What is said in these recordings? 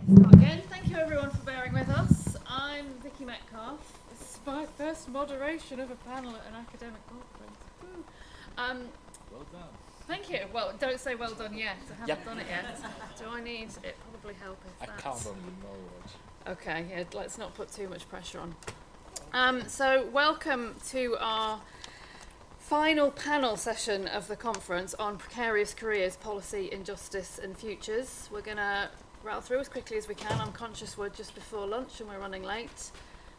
Again, thank you everyone for bearing with us. I'm Vicky Metcalf. This is my first moderation of a panel at an academic conference. Woo. Well done. Thank you. Well, don't say well done yet. I haven't done it yet. Do I need it? Probably help if I that's... can't remember the knowledge. Okay, yeah, let's not put too much pressure on. So welcome to our final panel session of the conference on precarious careers, policy, injustice and futures. We're going to rattle through as quickly as we can. I'm conscious we're just before lunch and we're running late.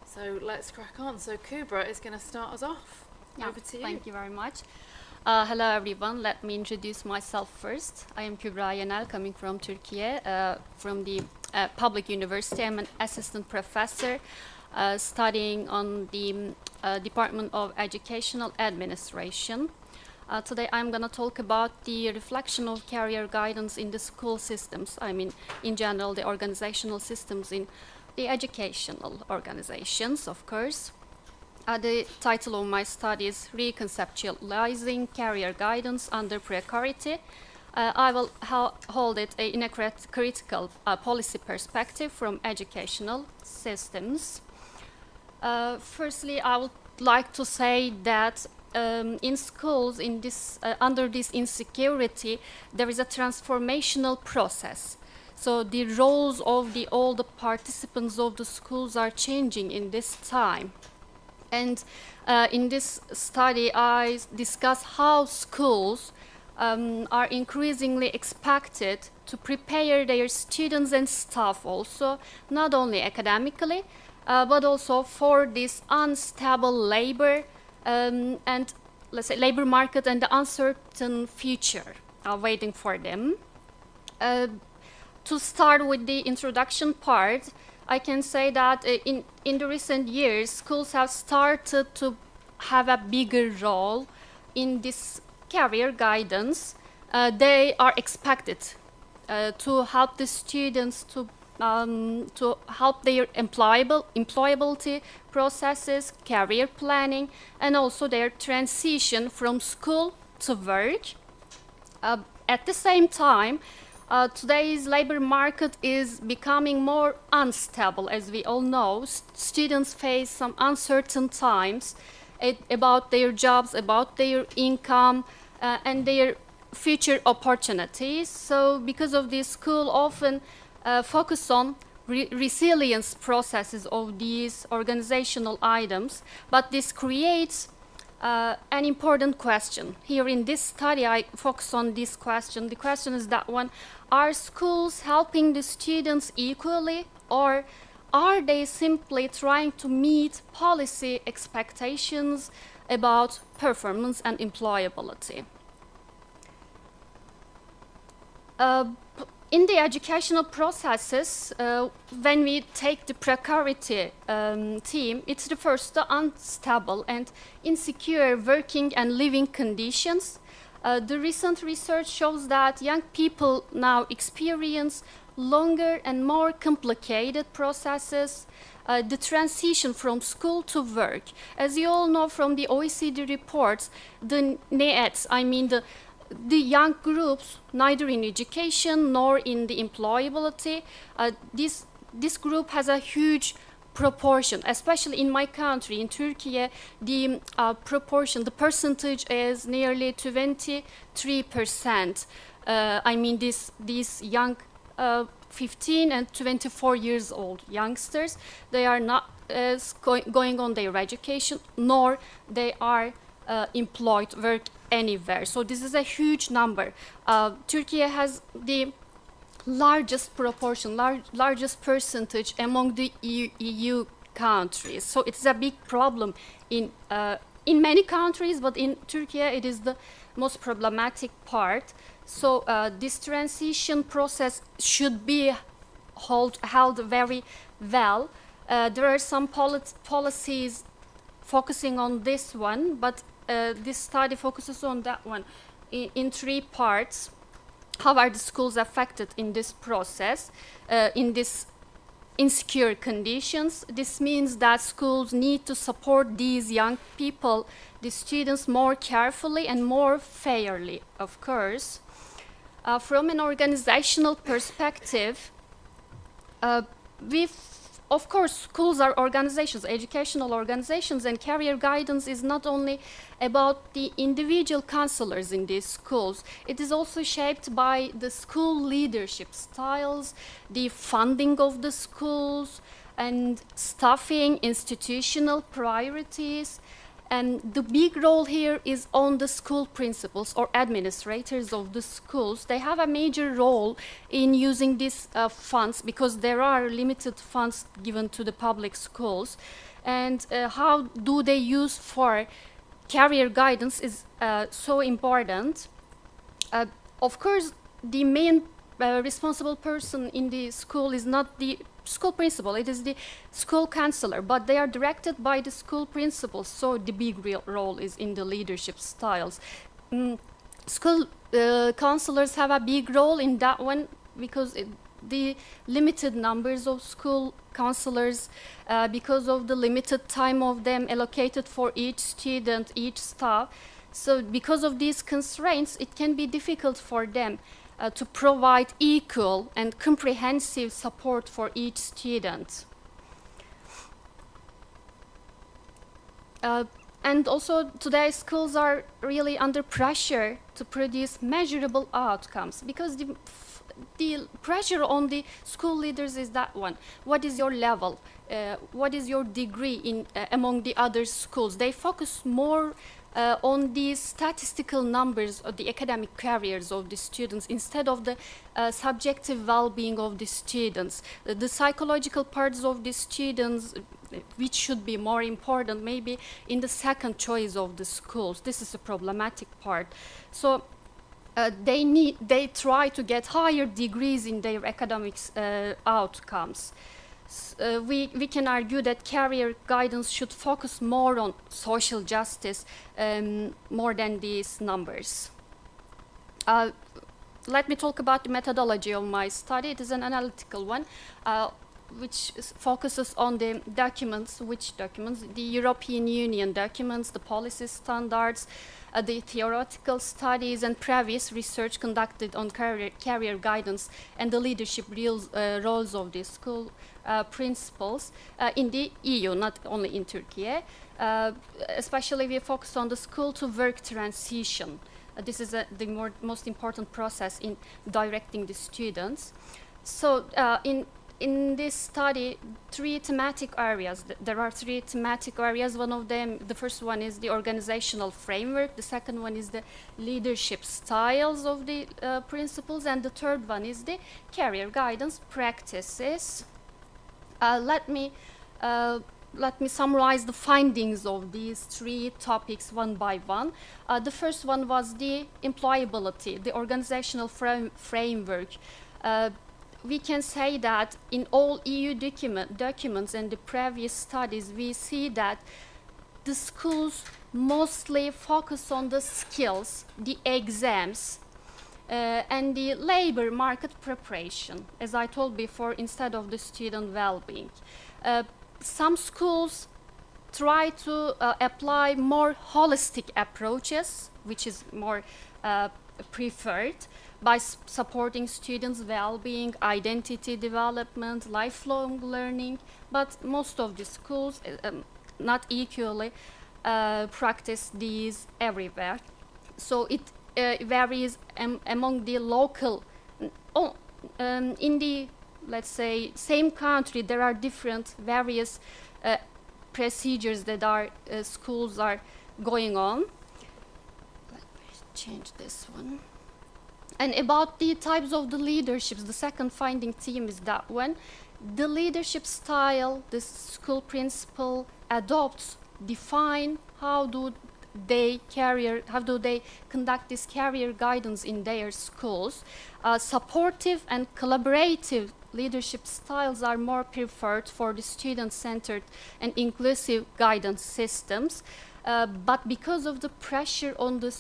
So let's crack on. So Kubra is going to start us off. Over to you. Thank you very much. Hello everyone, let me introduce myself first. I am Kubra Yenel, coming from Turkey, from the public university. I'm an assistant professor studying on the Department of Educational Administration. Today I'm going to talk about the reflection of career guidance in the school systems. I mean, in general, the organizational systems in the educational organizations, of course. The title of my study is Reconceptualizing Career Guidance Under Precarity. I will hold it in a critical policy perspective from educational systems. Firstly, I would like to say that in schools, under this insecurity, there is a transformational process. So the roles of all the participants of the schools are changing in this time. And in this study, I discuss how schools are increasingly expected to prepare their students and staff also, not only academically, but also for this unstable labor and, let's say, labor market and the uncertain future waiting for them. To start with the introduction part, I can say that in the recent years, schools have started to have a bigger role in this career guidance. They are expected to help the students to help their employability processes, career planning, and also their transition from school to work. At the same time, today's labor market is becoming more unstable, as we all know. Students face some uncertain times about their jobs, about their income, and their future opportunities. So because of this, school often focus on resilience processes of these organizational items, but this creates an important question. Here in this study, I focus on this question. The question is that one: are schools helping the students equally, or are they simply trying to meet policy expectations about performance and employability? In the educational processes, when we take the precarity theme, it refers to unstable and insecure working and living conditions. The recent research shows that young people now experience longer and more complicated processes, the transition from school to work. As you all know from the OECD reports, the NEETs, I mean the young groups, neither in education nor in the employability, this group has a huge proportion, especially in my country, in Turkey, the proportion, the percentage is nearly 23%. I mean, these young 15 and 24 years old youngsters, they are not going on their education, nor they are employed, work anywhere. So this is a huge number. Turkey has the largest proportion, largest percentage among the EU countries. So it's a big problem in many countries, but in Turkey it is the most problematic part. So this transition process should be held very well. There are some policies focusing on this one, but this study focuses on that one in three parts. How are the schools affected in this process, in these insecure conditions? This means that schools need to support these young people, the students, more carefully and more fairly, of course. From an organizational perspective, Uh, of course, schools are organizations, educational organizations, and career guidance is not only about the individual counselors in these schools. It is also shaped by the school leadership styles, the funding of the schools, and staffing, institutional priorities. And the big role here is on the school principals or administrators of the schools. They have a major role in using these funds because there are limited funds given to the public schools. And how do they use for career guidance is so important. Of course, the main responsible person in the school is not the school principal, it is the school counselor, but they are directed by the school principals, so the big role is in the leadership styles. School counselors have a big role in that one because the limited numbers of school counselors, because of the limited time of them allocated for each student, each staff. So because of these constraints, it can be difficult for them to provide equal and comprehensive support for each student. And also today schools are really under pressure to produce measurable outcomes because the pressure on the school leaders is that one. What is your level? What is your degree in among the other schools? They focus more on the statistical numbers of the academic careers of the students instead of the subjective well-being of the students. The psychological parts of the students, which should be more important, maybe in the second choice of the schools. This is a problematic part. So they try to get higher degrees in their academics outcomes. We can argue that career guidance should focus more on social justice more than these numbers. Let me talk about the methodology of my study. It is an analytical one, which focuses on the documents. Which documents? The European Union documents, the policy standards, the theoretical studies and previous research conducted on career guidance and the leadership roles of the school principals in the EU, not only in Turkey. Especially we focus on the school to work transition. This is the most important process in directing the students. So in this study, three thematic areas. There are three thematic areas. One of them, the first one is the organizational framework. The second one is the leadership styles of the principals. And the third one is the career guidance practices. Let me summarize the findings of these three topics one by one. The first one was the employability, the organizational framework. We can say that in all EU documents and the previous studies, we see that the schools mostly focus on the skills, the exams, and the labor market preparation, as I told before, instead of the student well-being. Some schools try to apply more holistic approaches, which is more preferred, by supporting students' well-being, identity development, lifelong learning, but most of the schools not equally practice these everywhere. So it varies among the local, in the, let's say, same country, there are different various procedures that our schools are going on. Let me change this one. And about the types of the leaderships, the second finding theme is that one. The leadership style the school principal adopts define how do they conduct this career guidance in their schools. Supportive and collaborative leadership styles are more preferred for the student-centered and inclusive guidance systems. But because of the pressure on the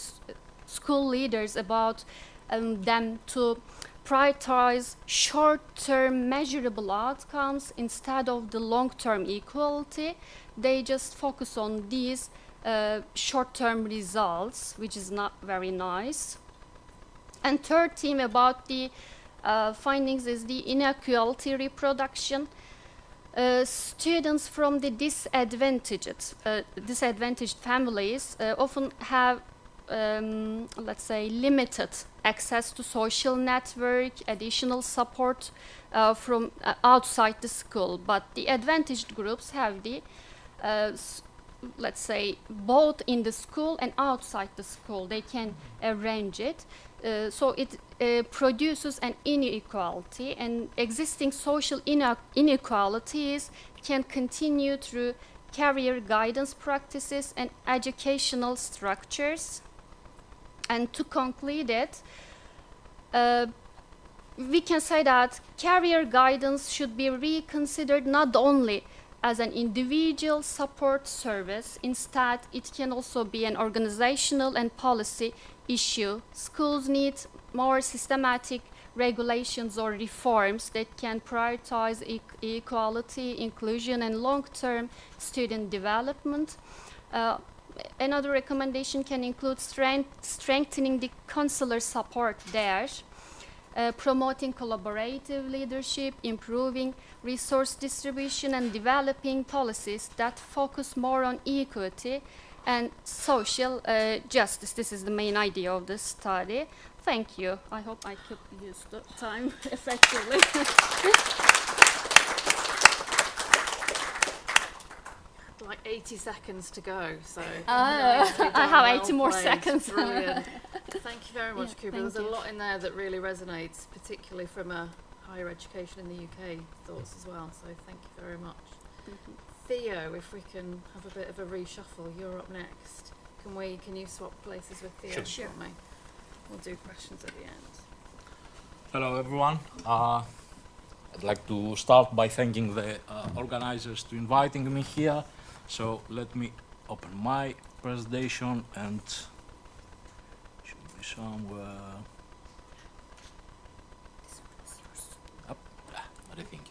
school leaders about them to prioritize short-term measurable outcomes instead of the long-term equality, they just focus on these short-term results, which is not very nice. And third theme about the findings is the inequality reproduction. Students from the disadvantaged families often have, let's say, limited access to social network, additional support from outside the school. But the advantaged groups have the, let's say, both in the school and outside the school. They can arrange it. So it produces an inequality, and existing social inequalities can continue through career guidance practices and educational structures. And to conclude it, we can say that career guidance should be reconsidered not only as an individual support service. Instead, it can also be an organizational and policy issue. Schools need more systematic regulations or reforms that can prioritize equality, inclusion, and long-term student development. Another recommendation can include strengthening the counselor support there, promoting collaborative leadership, improving resource distribution, and developing policies that focus more on equity and social justice. This is the main idea of this study. Thank you. I hope I could use the time effectively. Like 80 seconds to go, so I have 80 more played. seconds. Brilliant. Thank you very much, Yeah, Kuba. thank There's a you. lot in there that really resonates, particularly from a higher education in the UK thoughts as well, so thank you very much. Theo, if we can have a bit of a reshuffle, you're up next. Can you swap places with Theo Sure. for me? We'll do questions at the end. Hello, everyone. I'd like to start by thanking the organizers to inviting me here. So let me open my presentation, and should be somewhere. Up. What do you think?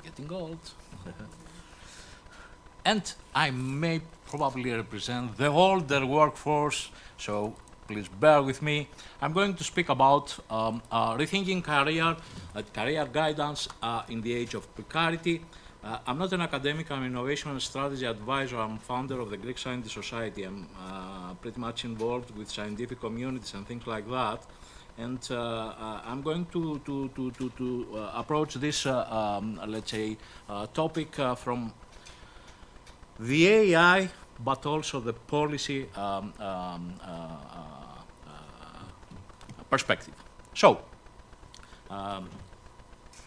Getting old. And I may probably represent the older workforce, so please bear with me. I'm going to speak about rethinking career guidance in the age of precarity. I'm not an academic, I'm an innovation and strategy advisor. I'm founder of the Greek Scientist Society. I'm pretty much involved with scientific communities and things like that. And I'm going to approach this, let's say, topic from the AI, but also the policy perspective. So,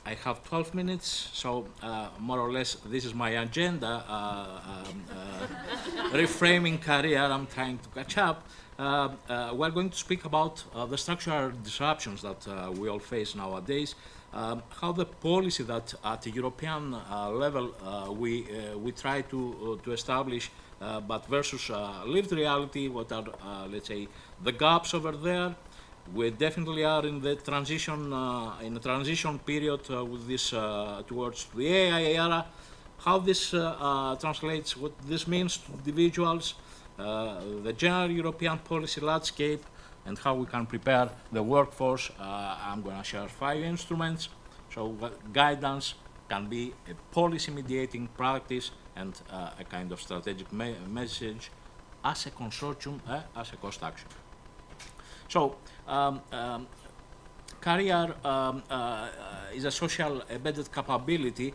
I have 12 minutes, so more or less this is my agenda. Reframing career, I'm trying to catch up. We're going to speak about the structural disruptions that we all face nowadays, how the policy that at the European level we try to establish, but versus lived reality, what are, let's say, the gaps over there. We definitely are in the transition, in a transition period with this towards the AI era. How this translates, what this means to individuals, the general European policy landscape, and how we can prepare the workforce. I'm going to share 5 instruments. So guidance can be a policy mediating practice and a kind of strategic message as a consortium, as a cost action. So, career is a social embedded capability.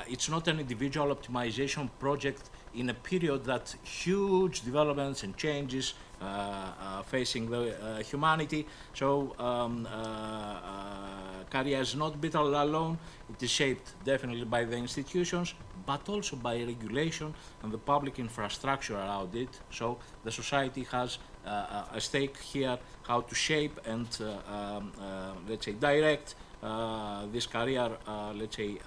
It's not an individual optimization project in a period that huge developments and changes facing the humanity. So, career is not built alone. It is shaped definitely by the institutions, but also by regulation and the public infrastructure around it. So the society has a stake here, how to shape and let's say direct this career, let's say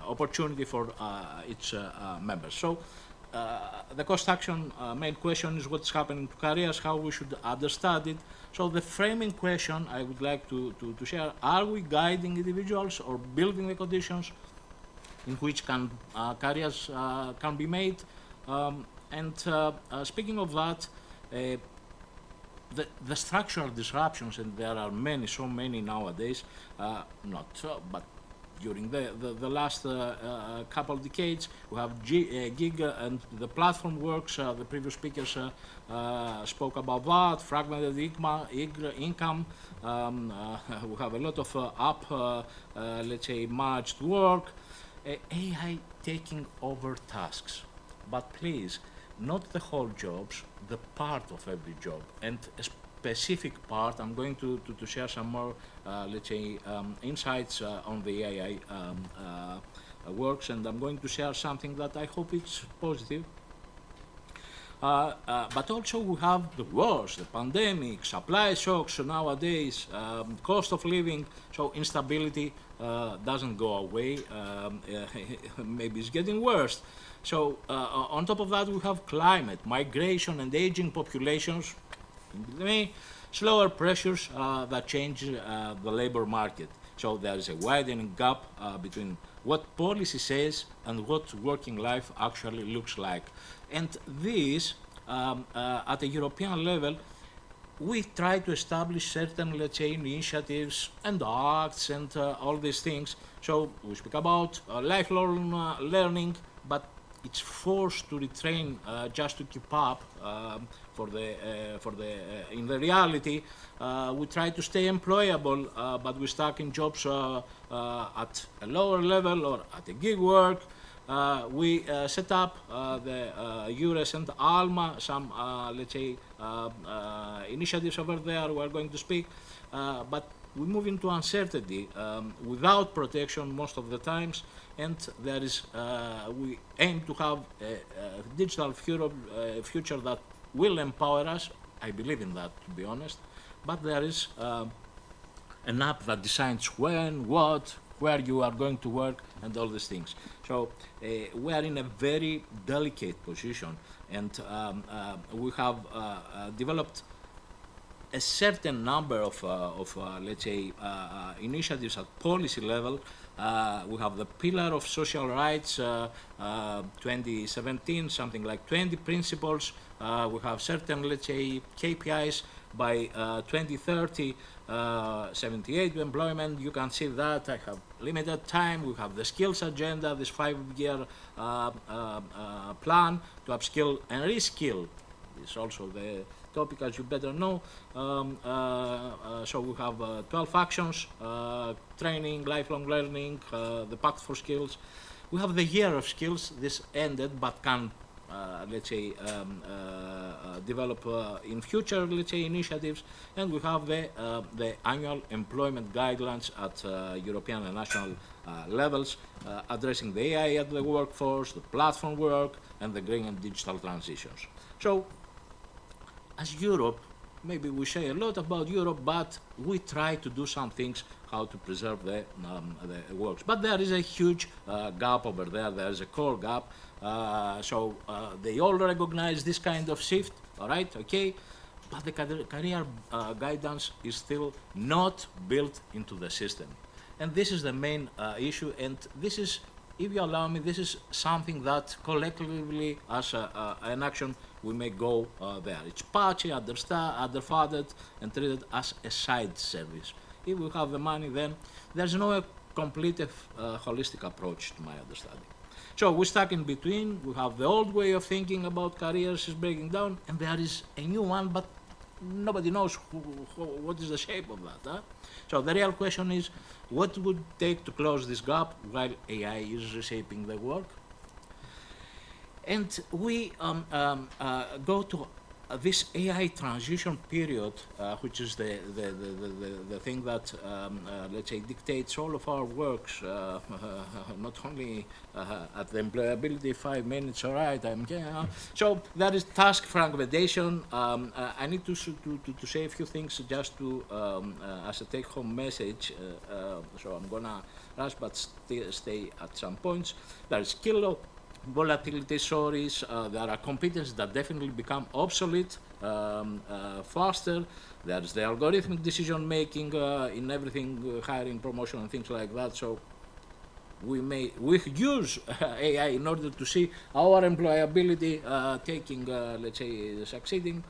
opportunity for its members. So the cost action main question is what's happening to careers, how we should understand it. So the framing question I would like to share: are we guiding individuals or building the conditions in which careers can be made? And speaking of that, the structural disruptions, and there are many, so many nowadays, not so, but during the last couple of decades, we have gig and the platform works. The previous speakers spoke about that, fragmented income. We have a lot of let's say, managed work. AI taking over tasks, but please, not the whole jobs, the part of every job, and a specific part. I'm going to share some more, let's say, insights on the AI works, and I'm going to share something that I hope it's positive. But also we have the wars, the pandemic, supply shocks nowadays, cost of living, so instability doesn't go away, maybe it's getting worse. So on top of that we have climate, migration and aging populations, slower pressures that change the labor market. So there is a widening gap between what policy says and what working life actually looks like. And this, at a European level, we try to establish certain, let's say, initiatives and acts and all these things. So we speak about lifelong learning, but it's forced to retrain just to keep up. In the reality, we try to stay employable, but we're stuck in jobs at a lower level or at a gig work. We set up the EURES and ALMA, some, let's say, initiatives over there. We're going to speak, but we move into uncertainty without protection most of the times, and there is, we aim to have a digital future that will empower us. I believe in that, to be honest, but there is an app that decides when, what, where you are going to work and all these things. So we are in a very delicate position, and we have developed a certain number of let's say, initiatives at policy level. We have the Pillar of Social Rights 2017, something like 20 principles. We have certain, let's say, KPIs by 2030, 78 employment. You can see that I have limited time. We have the skills agenda, this 5-year plan to upskill and reskill. It's also the topic, as you better know. So we have 12 actions, training, lifelong learning, the Pact for Skills. We have the Year of Skills. This ended, but can, let's say, develop in future, let's say, initiatives. And we have the annual employment guidelines at European and national levels, addressing the AI at the workforce, the platform work, and the green and digital transitions. So, as Europe, maybe we say a lot about Europe, but we try to do some things how to preserve the works. But there is a huge gap over there. There is a core gap. So they all recognize this kind of shift, all right, okay? But the career guidance is still not built into the system. And this is the main issue. And this is, if you allow me, this is something that collectively, as an action, we may go there. It's patchy, underfunded, and treated as a side service. If we have the money, then there's no complete holistic approach, to my understanding. So we're stuck in between. We have the old way of thinking about careers is breaking down, and there is a new one, but nobody knows what is the shape of that. Huh? So the real question is, what would it take to close this gap while AI is reshaping the work? And we go to this AI transition period, which is the thing that, let's say, dictates all of our works, not only at the employability 5 minutes, all right, so there is task fragmentation. I need to say a few things just to, as a take-home message, so I'm gonna rush, but stay at some points. There is skill volatility, stories, there are competencies that definitely become obsolete faster. There's the algorithmic decision making in everything, hiring, promotion, and things like that. So we use AI in order to see our employability taking, let's say, succeeding.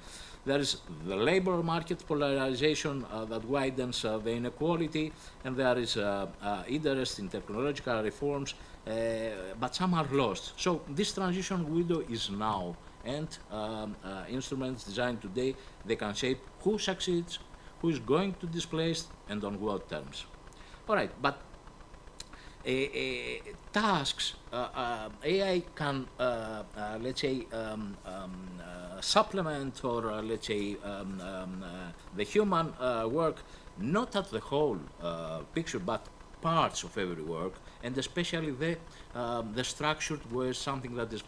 there is the labor market polarization that widens the inequality, and there is interest in technological reforms, but some are lost. So this transition window is now, and instruments designed today, they can shape who succeeds, who is going to displace, and on what terms. All right, but tasks, AI can, let's say, supplement or, let's say, the human work, not at the whole picture, but parts of every work, and especially the structured where something that is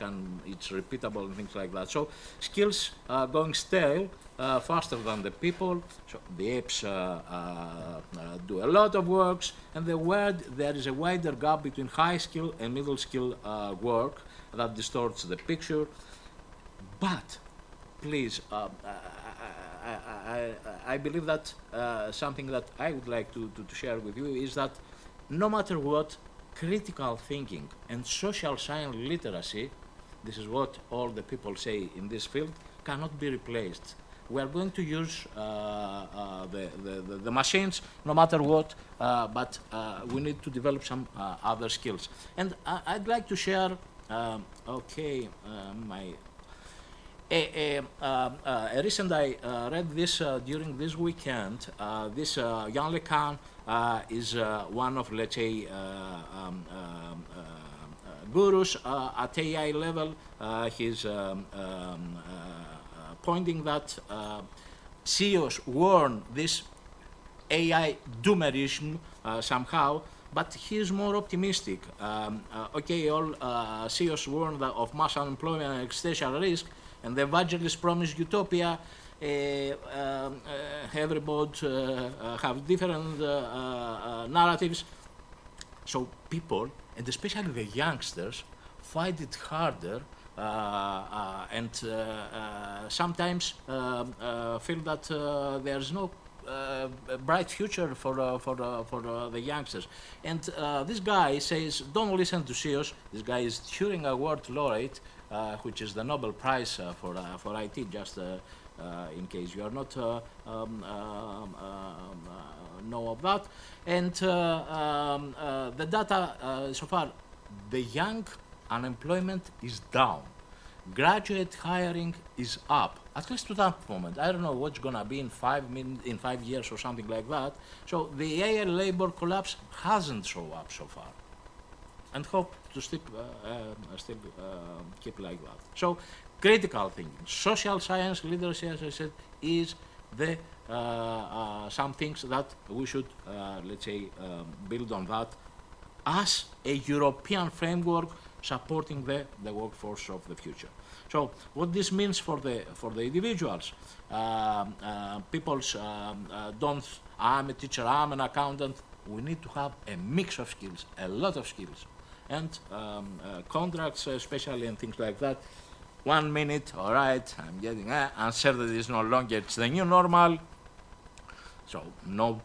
it's repeatable and things like that. So skills going stale faster than the people. So the apes do a lot of works, and there is a wider gap between high skill and middle skill work that distorts the picture. But please, I believe that something that I would like to share with you is that no matter what, critical thinking and social science literacy, this is what all the people say in this field, cannot be replaced. We are going to use the machines no matter what, but we need to develop some other skills. And I'd like to share, a recent I read this during this weekend. This Jan LeCun is one of, let's say, gurus at AI level. He's pointing that CEOs warn this AI doomerism somehow, but he's more optimistic. All CEOs warn of mass unemployment and existential risk, and the evangelists promise utopia. Everybody have different narratives. So people, and especially the youngsters, find it harder and sometimes feel that there's no bright future for the youngsters. And this guy says, don't listen to CEOs. This guy is Turing Award laureate, which is the Nobel Prize for IT, just in case you are not know of that. And the data so far, the young unemployment is down. Graduate hiring is up, at least to that moment. I don't know what's going to be in 5 years or something like that. So the AI labor collapse hasn't shown up so far, and hope to still keep like that. So critical thinking, social science literacy, as I said, is the some things that we should, let's say, build on that as a European framework supporting the workforce of the future. So what this means for the individuals, people's don't, I'm a teacher, I'm an accountant. We need to have a mix of skills, a lot of skills, and contracts especially and things like that. 1 minute, all right, I'm getting uncertainty is no longer, it's the new normal. So no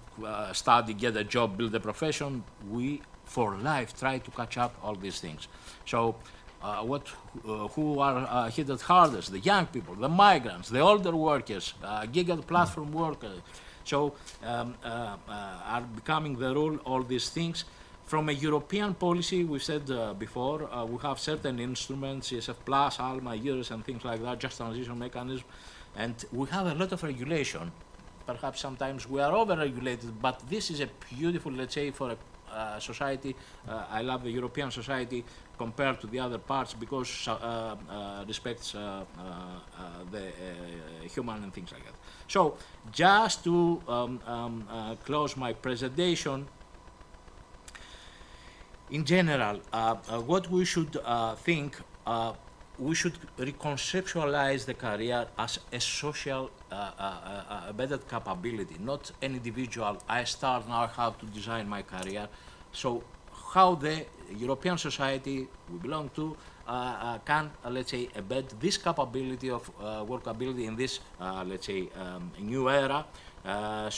study, get a job, build a profession. We, for life, try to catch up all these things. So who are hit at hardest? The young people, the migrants, the older workers, gig and platform workers. So are becoming the rule, all these things. From a European policy, we said before, we have certain instruments, CSF Plus, ALMA, EURES, and things like that, just transition mechanism, and we have a lot of regulation. Perhaps sometimes we are over-regulated, but this is a beautiful, let's say, for a society. I love the European society compared to the other parts because respects the human and things like that. So just to close my presentation, in general, what we should think, we should reconceptualize the career as a social embedded capability, not an individual. I start now, I have to design my career. So how the European society we belong to can, let's say, embed this capability of workability in this, let's say, new era. The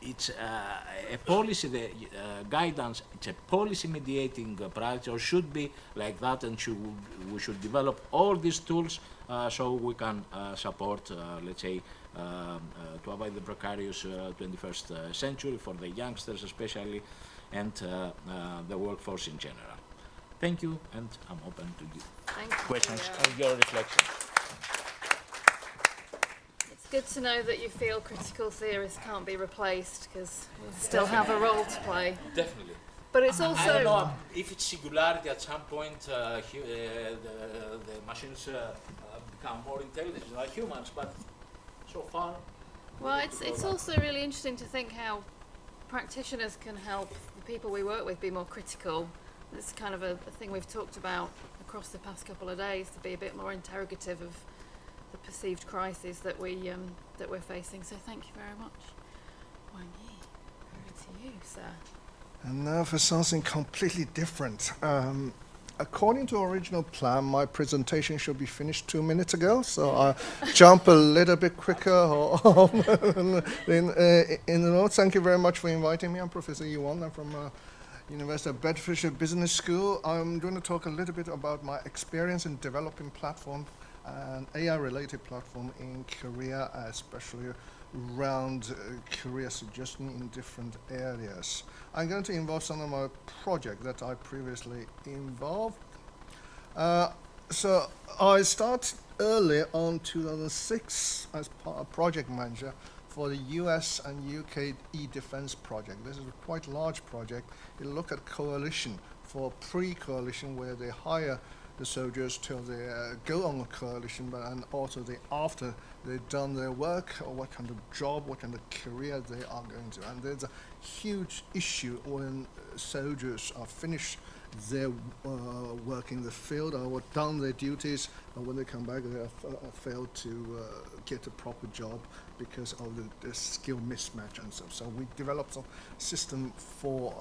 it's a policy, the guidance, it's a policy mediating priority, or should be like that, and we should develop all these tools so we can support, let's say, to avoid the precarious 21st century for the youngsters especially, and the workforce in general. Thank you, and I'm open to you. Thank you. Questions Yeah. and your reflections. It's good to know that you feel critical theorists can't be replaced, because we still have a role to play. Definitely. But it's I don't also know if it's singularity at some point, the machines become more intelligent than humans, but so far. well, it's also really interesting to think how practitioners can help the people we work with be more critical. It's kind of a thing we've talked about across the past couple of days, to be a bit more interrogative of the perceived crises that we're facing. So thank you very much. Wang Yi, over to you, sir. And now for something completely different. According to original plan, my presentation should be finished 2 minutes ago, so I'll jump a little bit quicker. Thank you very much for inviting me. I'm Professor Yuan. I'm from University of Bedfordshire Business School. I'm going to talk a little bit about my experience in developing platform and AI-related platform in Korea, especially around career suggestion in different areas. I'm going to involve some of my projects that I previously involved. So I started early on 2006 as project manager for the US and UK e-defense project. This is a quite large project. It looked at coalition for pre-coalition, where they hire the soldiers till they go on a coalition, and also after they've done their work, or what kind of job, what kind of career they are going to. And there's a huge issue when soldiers are finished their work in the field, or done their duties, and when they come back they have failed to get a proper job because of the skill mismatch and so. So we developed a system for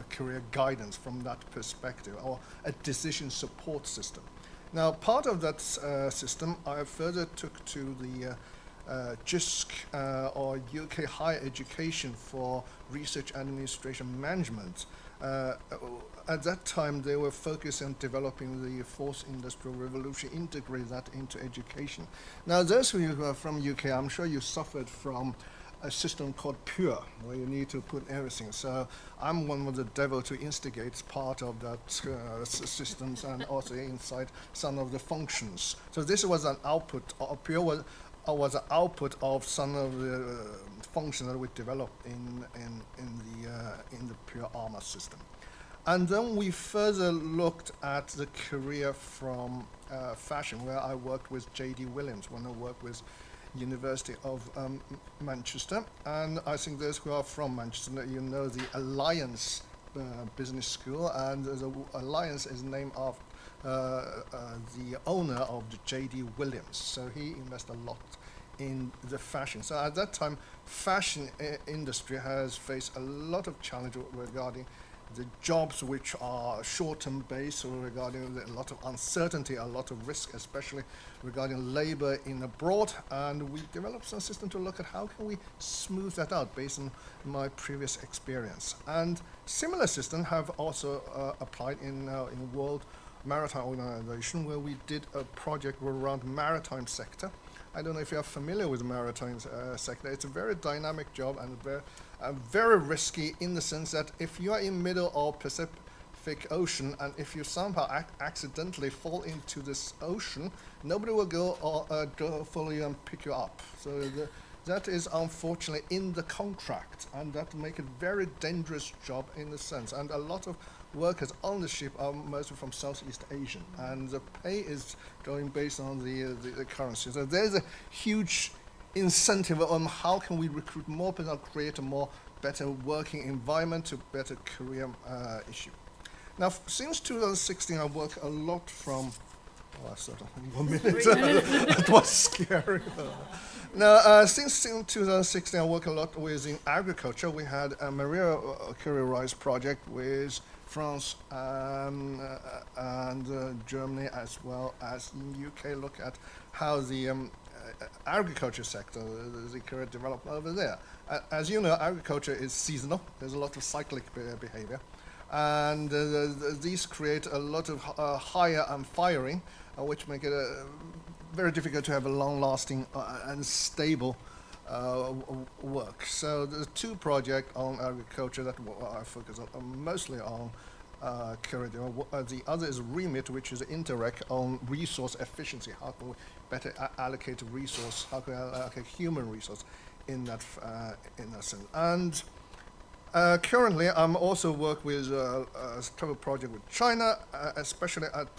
career guidance from that perspective, or a decision support system. Now, part of that system I further took to the JISC, or UK Higher Education for Research Administration Management. At that time, they were focused on developing the fourth industrial revolution, integrate that into education. Now, those of you who are from UK, I'm sure you suffered from a system called PURE, where you need to put everything. So I'm one of the devil to instigate part of that systems, and also inside some of the functions. So this was an output, or PURE was an output of some of the functions that we developed in the PURE ARMA system. And then we further looked at the career from fashion, where I worked with J.D. Williams when I worked with University of Manchester. And I think those who are from Manchester, you know the Alliance Business School, and the Alliance is named after the owner of the J.D. Williams. So he invested a lot in the fashion. So at that time, fashion industry has faced a lot of challenges regarding the jobs which are short-term based, or regarding a lot of uncertainty, a lot of risk, especially regarding labor in abroad. And we developed some system to look at how can we smooth that out based on my previous experience. And similar systems have also applied in World Maritime Organization, where we did a project around maritime sector. I don't know if you are familiar with the maritime sector. It's a very dynamic job, and very risky, in the sense that if you are in middle of Pacific Ocean, and if you somehow accidentally fall into this ocean, nobody will go follow you and pick you up. So that is unfortunately in the contract, and that make it very dangerous job in a sense. And a lot of workers on the ship are mostly from Southeast Asia, and the pay is going based on the currency. So there's a huge incentive on how can we recruit more people, create a more better working environment, to better career issue. Now, since 2016, I work a lot from. Oh, I sort of 1 minute. That was scary. Now, since 2016, I work a lot within agriculture. We had a Maria Career Rise project with France and Germany, as well as in UK. Look at how the agriculture sector, the career development over there. As you know, agriculture is seasonal. There's a lot of cyclic behavior, and these create a lot of hire and firing, which make it very difficult to have a long-lasting and stable work. So there's two projects on agriculture that I focus on, mostly on career development. The other is REMIT, which is Interreg on resource efficiency. How can we better allocate resource? How can we allocate human resource in that sense? And currently, I'm also work with a travel project with China, especially at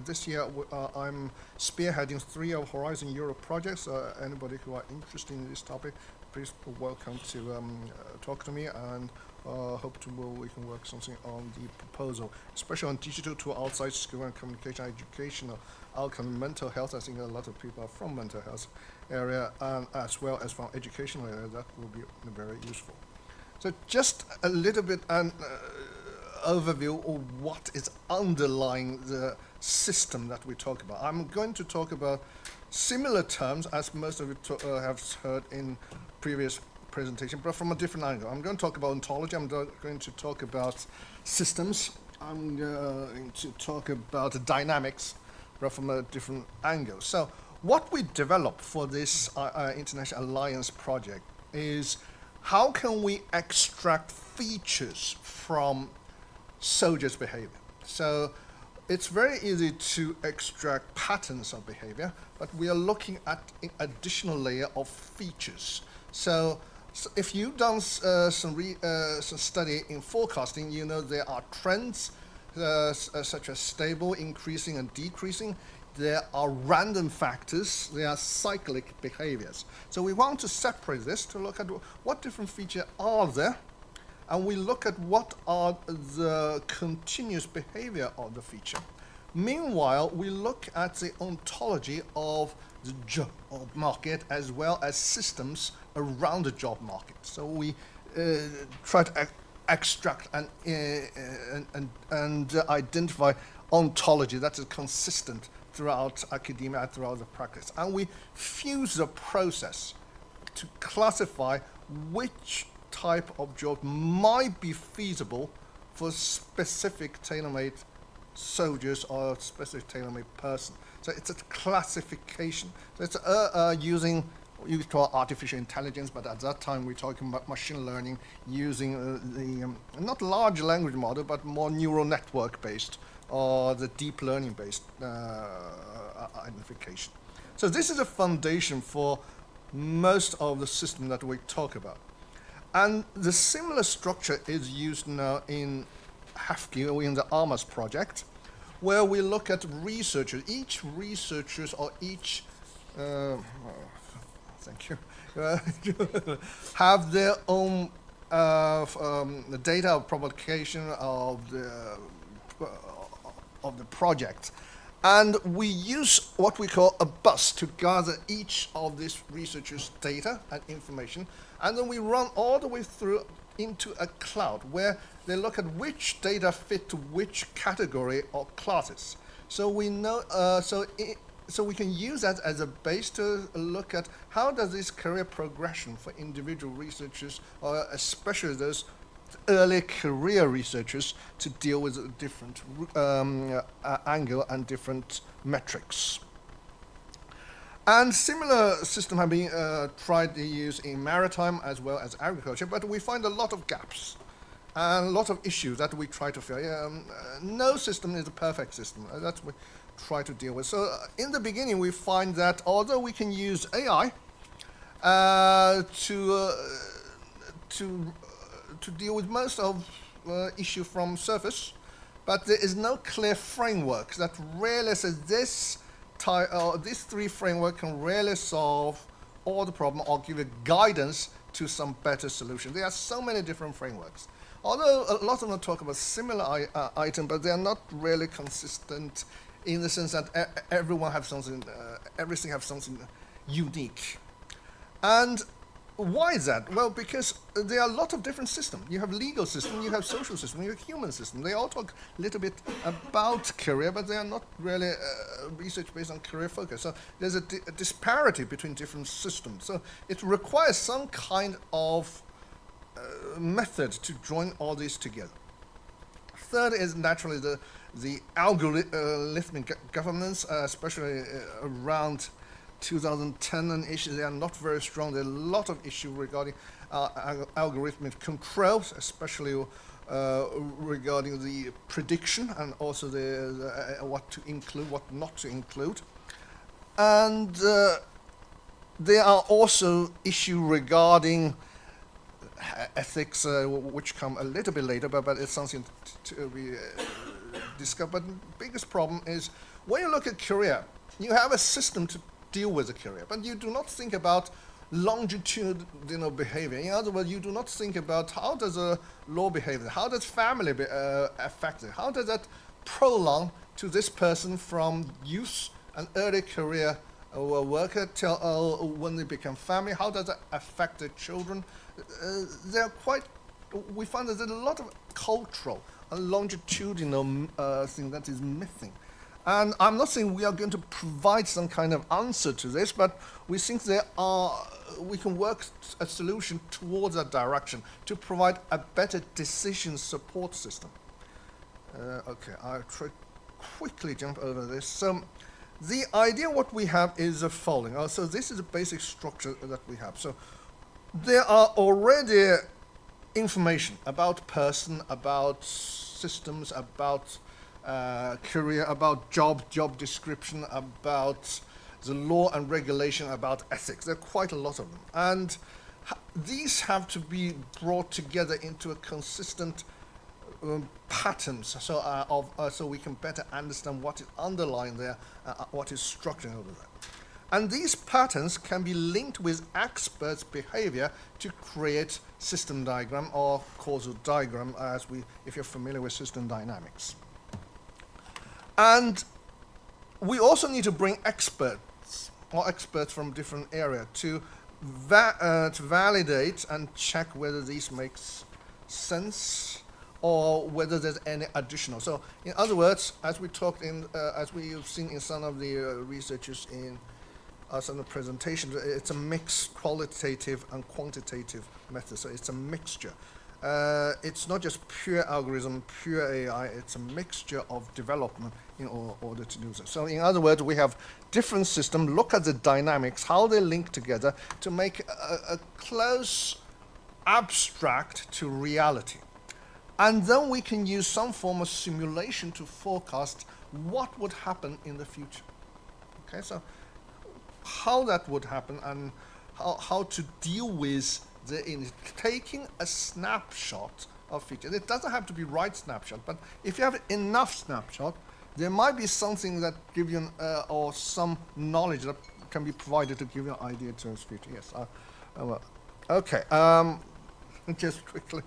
this year. I'm spearheading 3 of Horizon Europe projects. Anybody who are interested in this topic, please welcome to talk to me, and hope we can work something on the proposal, especially on digital to outside school and communication, educational outcome, mental health. I think a lot of people are from mental health area, and as well as from educational area. That will be very useful. So just a little bit an overview of what is underlying the system that we talk about. I'm going to talk about similar terms as most of you have heard in previous presentation, but from a different angle. I'm going to talk about ontology. I'm going to talk about systems. I'm going to talk about dynamics, but from a different angle. So what we developed for this International Alliance project is how can we extract features from soldiers' behavior? So it's very easy to extract patterns of behavior, but we are looking at an additional layer of features. So if you've done some study in forecasting, you know there are trends such as stable, increasing, and decreasing. There are random factors, there are cyclic behaviors. So we want to separate this to look at what different features are there, and we look at what are the continuous behavior of the feature. Meanwhile, we look at the ontology of the job market as well as systems around the job market. So we try to extract and identify ontology that is consistent throughout academia and throughout the practice. And we fuse the process to classify which type of job might be feasible for specific tailor-made soldiers or specific tailor-made person. So it's a classification. So it's using, you call artificial intelligence, but at that time we're talking about machine learning using the not large language model, but more neural network based or the deep learning based identification. So this is a foundation for most of the system that we talk about. And the similar structure is used now in HAFKI, in the ARMAS project, where we look at researchers. Each researchers or each, thank you, have their own data of publication of the project. And we use what we call a bus to gather each of these researchers' data and information, and then we run all the way through into a cloud where they look at which data fit to which category or classes. So we know, so we can use that as a base to look at how does this career progression for individual researchers, or especially those early career researchers, to deal with a different angle and different metrics. And similar system have been tried to use in maritime as well as agriculture, but we find a lot of gaps and a lot of issues that we try to fill. No system is a perfect system. That's what we try to deal with. So in the beginning, we find that although we can use AI to deal with most of issue from surface, but there is no clear framework that really says these 3 framework can really solve all the problem or give a guidance to some better solution. There are so many different frameworks. Although a lot of them talk about similar items, but they are not really consistent in the sense that everyone have something, everything have something unique. And Why is that? Well, because there are a lot of different systems. You have legal system, you have social system, you have human system. They all talk a little bit about career, but they are not really research based on career focus. So there's a disparity between different systems. So it requires some kind of method to join all these together. Third is naturally the algorithmic governance, especially around 2010 and issues. They are not very strong. There are a lot of issues regarding algorithmic controls, especially regarding the prediction and also the what to include, what not to include. And there are also issues regarding ethics, which come a little bit later, but it's something to be discussed. But the biggest problem is when you look at career, you have a system to deal with a career, but you do not think about longitudinal behavior. In other words, you do not think about how does a law behave, how does family be affected, how does that prolong to this person from youth and early career worker till when they become family, how does that affect their children? We find that there's a lot of cultural and longitudinal thing that is missing. And I'm not saying we are going to provide some kind of answer to this, but we think we can work a solution towards that direction to provide a better decision support system. Okay, I'll try quickly jump over this. So the idea what we have is the following. So this is the basic structure that we have. So there are already information about person, about systems, about career, about job description, about the law and regulation, about ethics. There are quite a lot of them. And these have to be brought together into a consistent patterns, so we can better understand what is underlying there, what is structuring over there. And these patterns can be linked with experts' behavior to create system diagram or causal diagram, if you're familiar with system dynamics. And we also need to bring experts from different areas to validate and check whether these makes sense or whether there's any additional. So, in other words, as we've seen in some of the researchers in some of the presentations, it's a mixed qualitative and quantitative method. So it's a mixture. It's not just pure algorithm, pure AI. It's a mixture of development in order to do so. So, in other words, we have different systems. Look at the dynamics, how they link together to make a close abstract to reality. And then we can use some form of simulation to forecast what would happen in the future. Okay, so how that would happen and how to deal with taking a snapshot of features. It doesn't have to be right snapshot, but if you have enough snapshot, there might be something that give you or some knowledge that can be provided to give you an idea to this feature. Yes. Okay. Just quickly.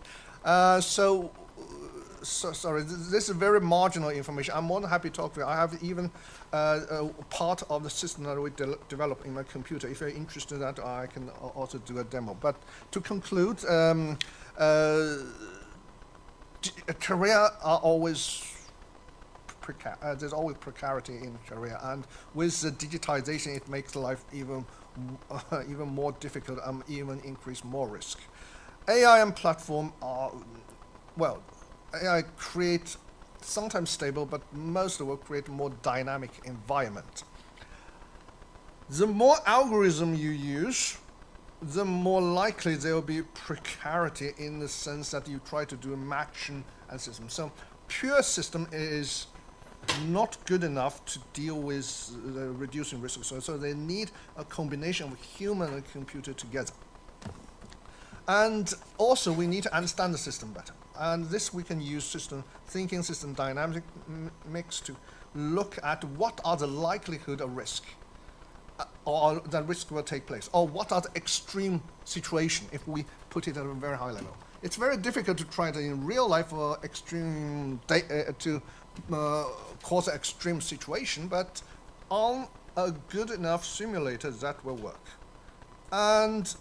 Sorry, this is very marginal information. I'm more than happy to talk to you. I have even part of the system that we develop in my computer. If you're interested in that, I can also do a demo. But to conclude, career are always there's always precarity in career, and with the digitization, it makes life even more difficult and even increase more risk. AI and platform are, well, AI create sometimes stable, but most of it will create a more dynamic environment. The more algorithm you use, the more likely there will be precarity in the sense that you try to do a matching and system. So pure system is not good enough to deal with the reducing risk. So they need a combination of human and computer together. And also we need to understand the system better. And this we can use system thinking, system dynamics to look at what are the likelihood of risk, or that risk will take place, or what are the extreme situation if we put it at a very high level. It's very difficult to try to in real life extreme to cause an extreme situation, but on a good enough simulator that will work. And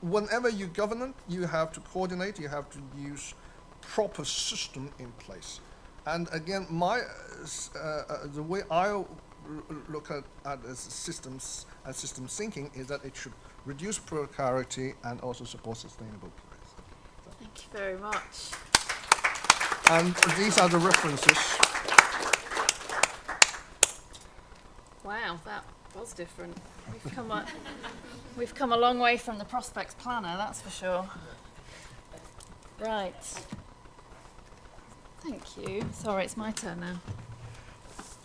whenever you govern, you have to coordinate, you have to use proper system in place. And again, the way I look at systems and system thinking is that it should reduce precarity and also support sustainable careers. Thank you very much. And these are the references. Wow, that was different. We've come a long way from the prospects planner, that's for sure. Right. Thank you. Sorry, it's my turn now.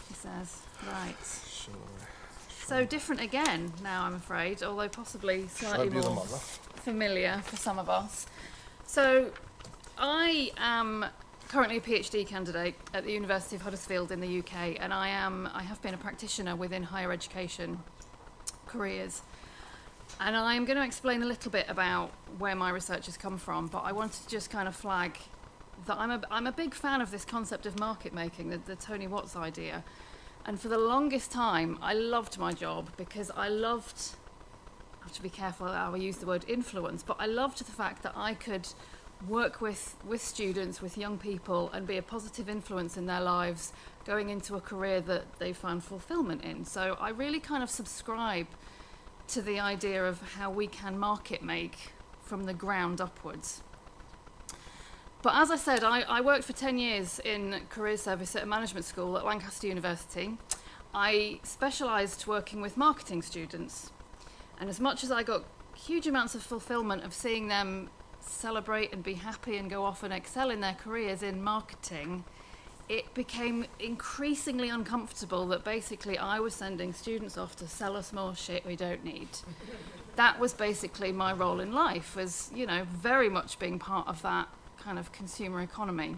She says. Right. So different again now, I'm afraid, although possibly slightly more familiar for some of us. So I am currently a PhD candidate at the University of Huddersfield in the UK, and I have been a practitioner within higher education careers. And I am going to explain a little bit about where my research has come from, but I wanted to just kind of flag that I'm a big fan of this concept of market making, the Tony Watts idea. And for the longest time, I loved my job because I have to be careful how I use the word influence, but I loved the fact that I could work with students, with young people, and be a positive influence in their lives going into a career that they find fulfillment in. So I really kind of subscribe to the idea of how we can market make from the ground upwards. But as I said, I worked for 10 years in career service at a management school at Lancaster University. I specialised working with marketing students. And as much as I got huge amounts of fulfillment of seeing them celebrate and be happy and go off and excel in their careers in marketing, it became increasingly uncomfortable that basically I was sending students off to sell us more shit we don't need. That was basically my role in life, was, very much being part of that kind of consumer economy.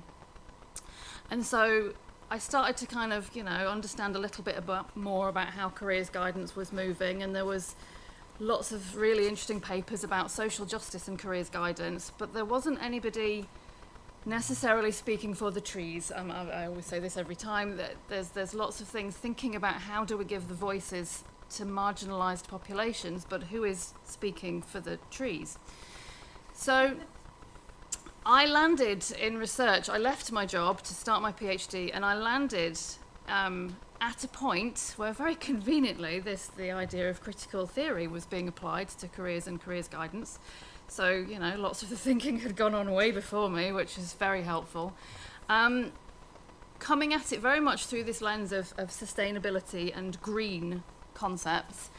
And so I started to kind of, understand a little bit more about how careers guidance was moving, and there was lots of really interesting papers about social justice and careers guidance, but there wasn't anybody necessarily speaking for the trees. I always say this every time, that there's lots of things thinking about how do we give the voices to marginalised populations, but who is speaking for the trees? So I landed in research. I left my job to start my PhD, and I landed at a point where very conveniently the idea of critical theory was being applied to careers and careers guidance. So, lots of the thinking had gone on way before me, which is very helpful. Coming at it very much through this lens of sustainability and green concepts.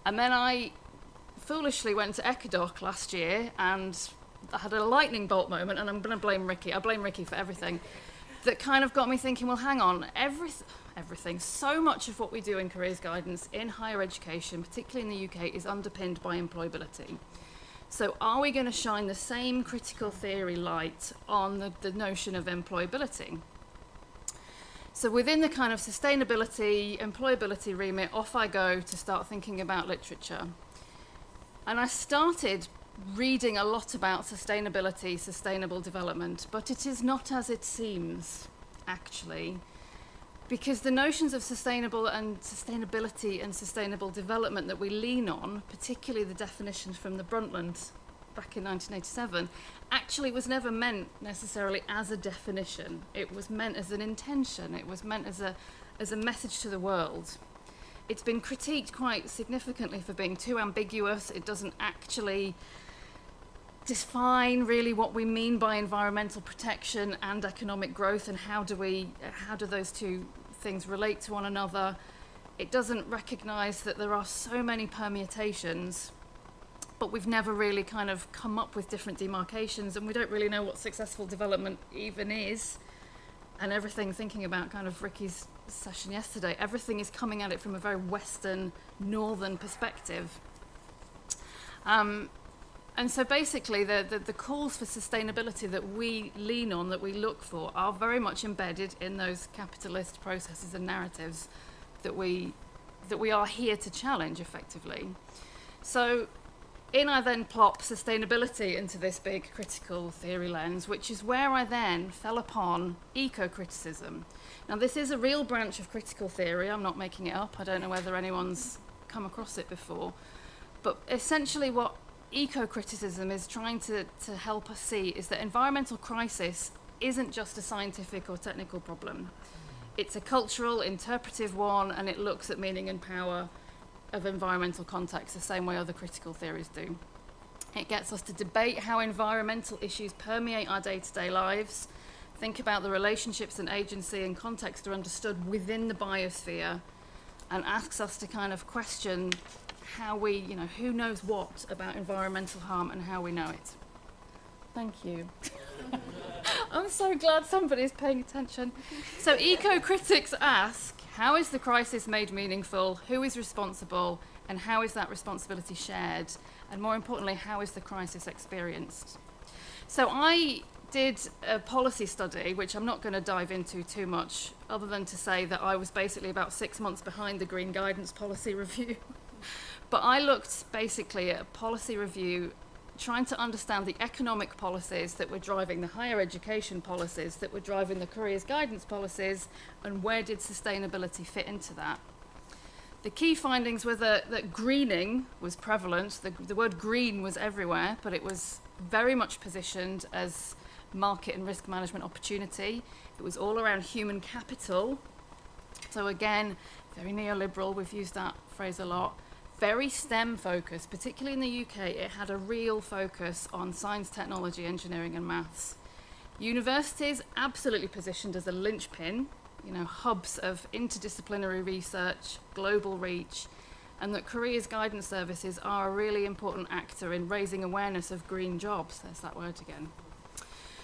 And then I foolishly went to ECODOC last year, and I had a lightning bolt moment, and I'm going to blame Ricky. I blame Ricky for everything. That kind of got me thinking, well, hang on, everything, so much of what we do in careers guidance in higher education, particularly in the UK, is underpinned by employability. So are we going to shine the same critical theory light on the notion of employability? So within the kind of sustainability, employability remit, off I go to start thinking about literature. And I started reading a lot about sustainability, sustainable development, but it is not as it seems, actually, because the notions of sustainability and sustainable development that we lean on, particularly the definitions from the Brundtland back in 1987, actually was never meant necessarily as a definition. It was meant as an intention. It was meant as a message to the world. It's been critiqued quite significantly for being too ambiguous. It doesn't actually define really what we mean by environmental protection and economic growth, and how do those two things relate to one another. It doesn't recognise that there are so many permutations, but we've never really kind of come up with different demarcations, and we don't really know what successful development even is. And everything, thinking about kind of Ricky's session yesterday, everything is coming at it from a very Western, northern perspective. And so basically the calls for sustainability that we lean on, that we look for, are very much embedded in those capitalist processes and narratives that we are here to challenge effectively. So I then plop sustainability into this big critical theory lens, which is where I then fell upon eco-criticism. Now this is a real branch of critical theory, I'm not making it up, I don't know whether anyone's come across it before, but essentially what eco-criticism is trying to help us see is that environmental crisis isn't just a scientific or technical problem. It's a cultural, interpretive one, and it looks at meaning and power of environmental context the same way other critical theories do. It gets us to debate how environmental issues permeate our day-to-day lives, think about the relationships and agency and context are understood within the biosphere, and asks us to kind of question how we, who knows what about environmental harm and how we know it. Thank you. I'm so glad somebody's paying attention. So eco-critics ask, how is the crisis made meaningful? Who is responsible? And how is that responsibility shared? And more importantly, how is the crisis experienced? So I did a policy study, which I'm not going to dive into too much, other than to say that I was basically about 6 months behind the Green Guidance Policy Review. But I looked basically at a policy review trying to understand the economic policies that were driving the higher education policies, that were driving the careers guidance policies, and where did sustainability fit into that. The key findings were that greening was prevalent. The word green was everywhere, but it was very much positioned as market and risk management opportunity. It was all around human capital. So again, very neoliberal, we've used that phrase a lot. Very STEM focused, particularly in the UK, it had a real focus on science, technology, engineering and maths. Universities absolutely positioned as a linchpin, hubs of interdisciplinary research, global reach, and that careers guidance services are a really important actor in raising awareness of green jobs. There's that word again.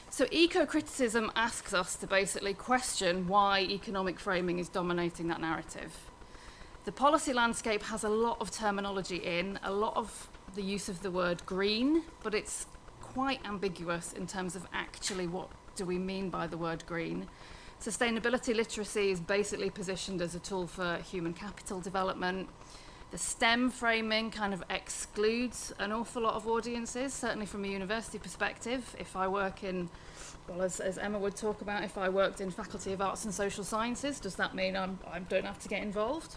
So eco-criticism asks us to basically question why economic framing is dominating that narrative. The policy landscape has a lot of terminology in, a lot of the use of the word green, but it's quite ambiguous in terms of actually what do we mean by the word green. Sustainability literacy is basically positioned as a tool for human capital development. The STEM framing kind of excludes an awful lot of audiences, certainly from a university perspective. If I work in, well, as Emma would talk about, if I worked in Faculty of Arts and Social Sciences, does that mean I don't have to get involved?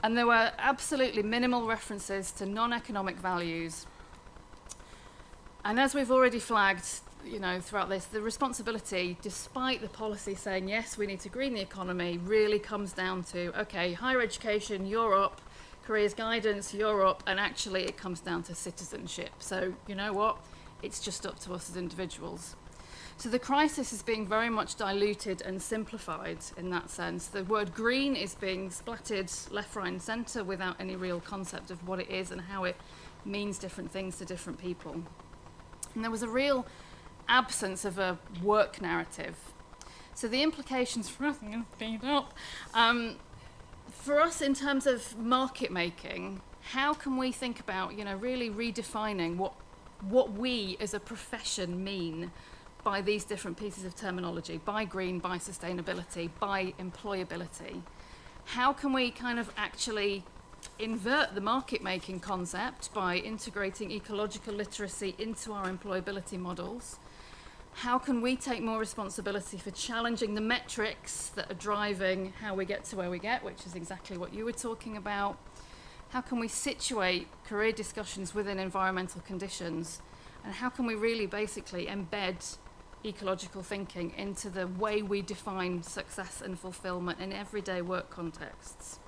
And there were absolutely minimal references to non-economic values. And as we've already flagged, throughout this, the responsibility, despite the policy saying, yes, we need to green the economy, really comes down to, okay, higher education, you're up, careers guidance, you're up, and actually it comes down to citizenship. So, you know what? It's just up to us as individuals. So the crisis is being very much diluted and simplified in that sense. The word green is being splattered left, right, and centre without any real concept of what it is and how it means different things to different people. And there was a real absence of a work narrative. So the implications for us, I'm going to speed up, for us in terms of market making, how can we think about, really redefining what we as a profession mean by these different pieces of terminology, by green, by sustainability, by employability? How can we kind of actually invert the market making concept by integrating ecological literacy into our employability models? How can we take more responsibility for challenging the metrics that are driving how we get to where we get, which is exactly what you were talking about? How can we situate career discussions within environmental conditions? And how can we really basically embed ecological thinking into the way we define success and fulfillment in everyday work contexts?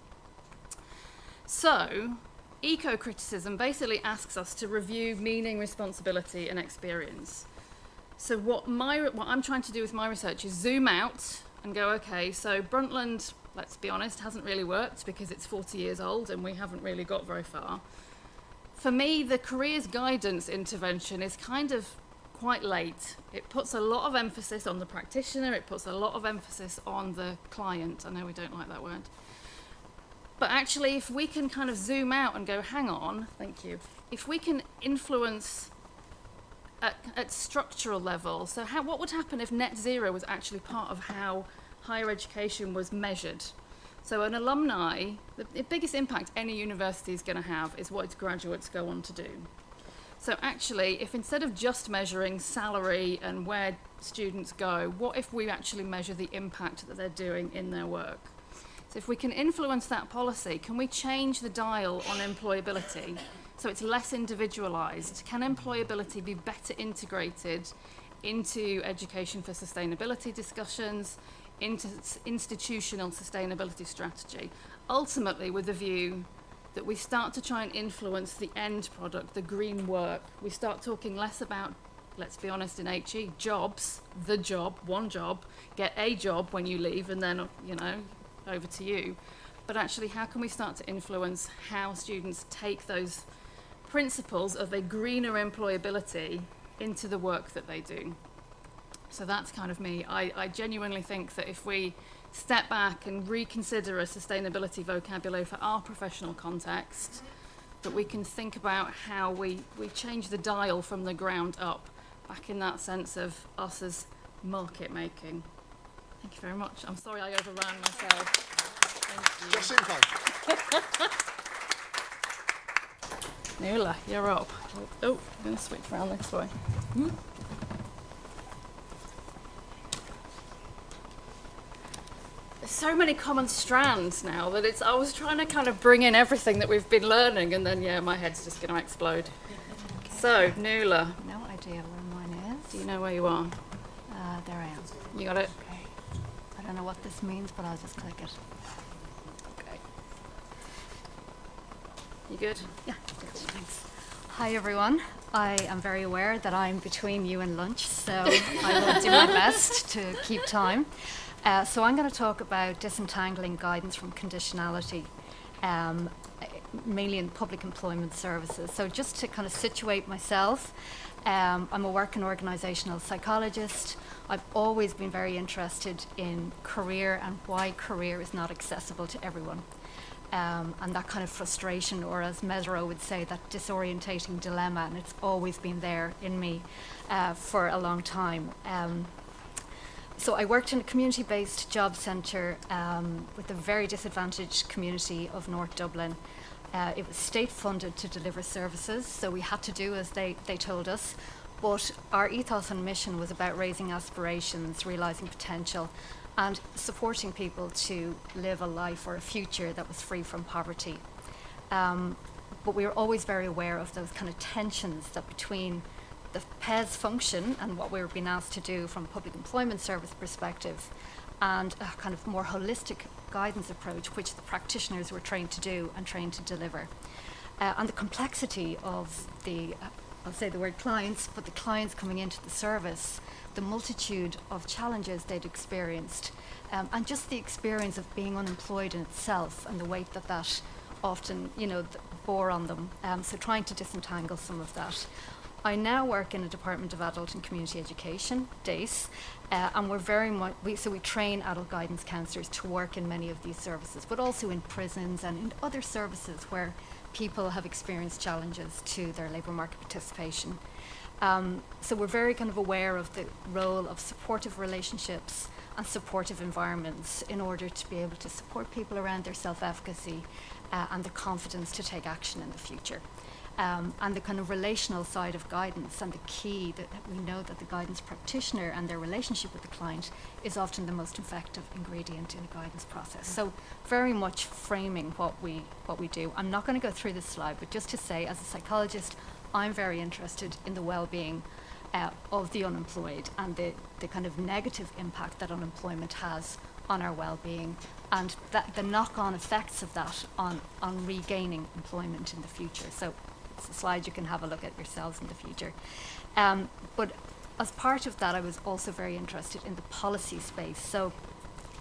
So, eco-criticism basically asks us to review meaning, responsibility, and experience. So what I'm trying to do with my research is zoom out and go, okay, so Brundtland, let's be honest, hasn't really worked because it's 40 years old and we haven't really got very far. For me, the careers guidance intervention is kind of quite late. It puts a lot of emphasis on the practitioner, it puts a lot of emphasis on the client. I know we don't like that word. But actually, if we can kind of zoom out and go, hang on, thank you, if we can influence at structural level, so what would happen if net zero was actually part of how higher education was measured? So an alumni, the biggest impact any university is going to have is what its graduates go on to do. So actually, if instead of just measuring salary and where students go, what if we actually measure the impact that they're doing in their work? So if we can influence that policy, can we change the dial on employability? So it's less individualised. Can employability be better integrated into education for sustainability discussions, into institutional sustainability strategy, ultimately with a view that we start to try and influence the end product, the green work. We start talking less about, let's be honest, in HE, jobs, the job, one job, get a job when you leave and then, you know, over to you. But actually, how can we start to influence how students take those principles of a greener employability into the work that they do? So that's kind of me. I genuinely think that if we step back and reconsider a sustainability vocabulary for our professional context, that we can think about how we change the dial from the ground up, back in that sense of us as market making. Thank you very much. I'm sorry I overran myself. Thank Just in time. you. Nuala, you're up. Oh, I'm going to switch around this way. There's so many common strands now that I was trying to kind of bring in everything that we've been learning, and then, yeah, my head's just going to explode. Okay. So, Nuala. No idea where mine is. Do you know where you are? There I am. You got it? Okay. I don't know what this means, but I'll just click it. Okay. You good? Yeah, good, thanks. Hi everyone. I am very aware that I'm between you and lunch, so I will do my best to keep time. So I'm going to talk about disentangling guidance from conditionality, mainly in public employment services. So just to kind of situate myself, I'm a work and organisational psychologist. I've always been very interested in career and why career is not accessible to everyone. And that kind of frustration, or as Mesereau would say, that disorientating dilemma, and it's always been there in me for a long time. So I worked in a community-based job centre with a very disadvantaged community of North Dublin. It was state-funded to deliver services, so we had to do as they told us. But our ethos and mission was about raising aspirations, realising potential, and supporting people to live a life or a future that was free from poverty. But we were always very aware of those kind of tensions that between the PES function and what we were being asked to do from a public employment service perspective, and a kind of more holistic guidance approach, which the practitioners were trained to do and trained to deliver. And the complexity of the, I'll say the word clients, but the clients coming into the service, the multitude of challenges they'd experienced, and just the experience of being unemployed in itself and the weight that often, bore on them. So trying to disentangle some of that. I now work in a Department of Adult and Community Education, DACE, and we're very much, we train adult guidance counsellors to work in many of these services, but also in prisons and in other services where people have experienced challenges to their labour market participation. So we're very kind of aware of the role of supportive relationships and supportive environments in order to be able to support people around their self-efficacy and the confidence to take action in the future. And the kind of relational side of guidance, and the key that we know that the guidance practitioner and their relationship with the client is often the most effective ingredient in a guidance process. So very much framing what we do. I'm not going to go through this slide, but just to say, as a psychologist, I'm very interested in the well-being of the unemployed and the kind of negative impact that unemployment has on our well-being, and that the knock-on effects of that on regaining employment in the future. So it's a slide you can have a look at yourselves in the future. But as part of that, I was also very interested in the policy space. So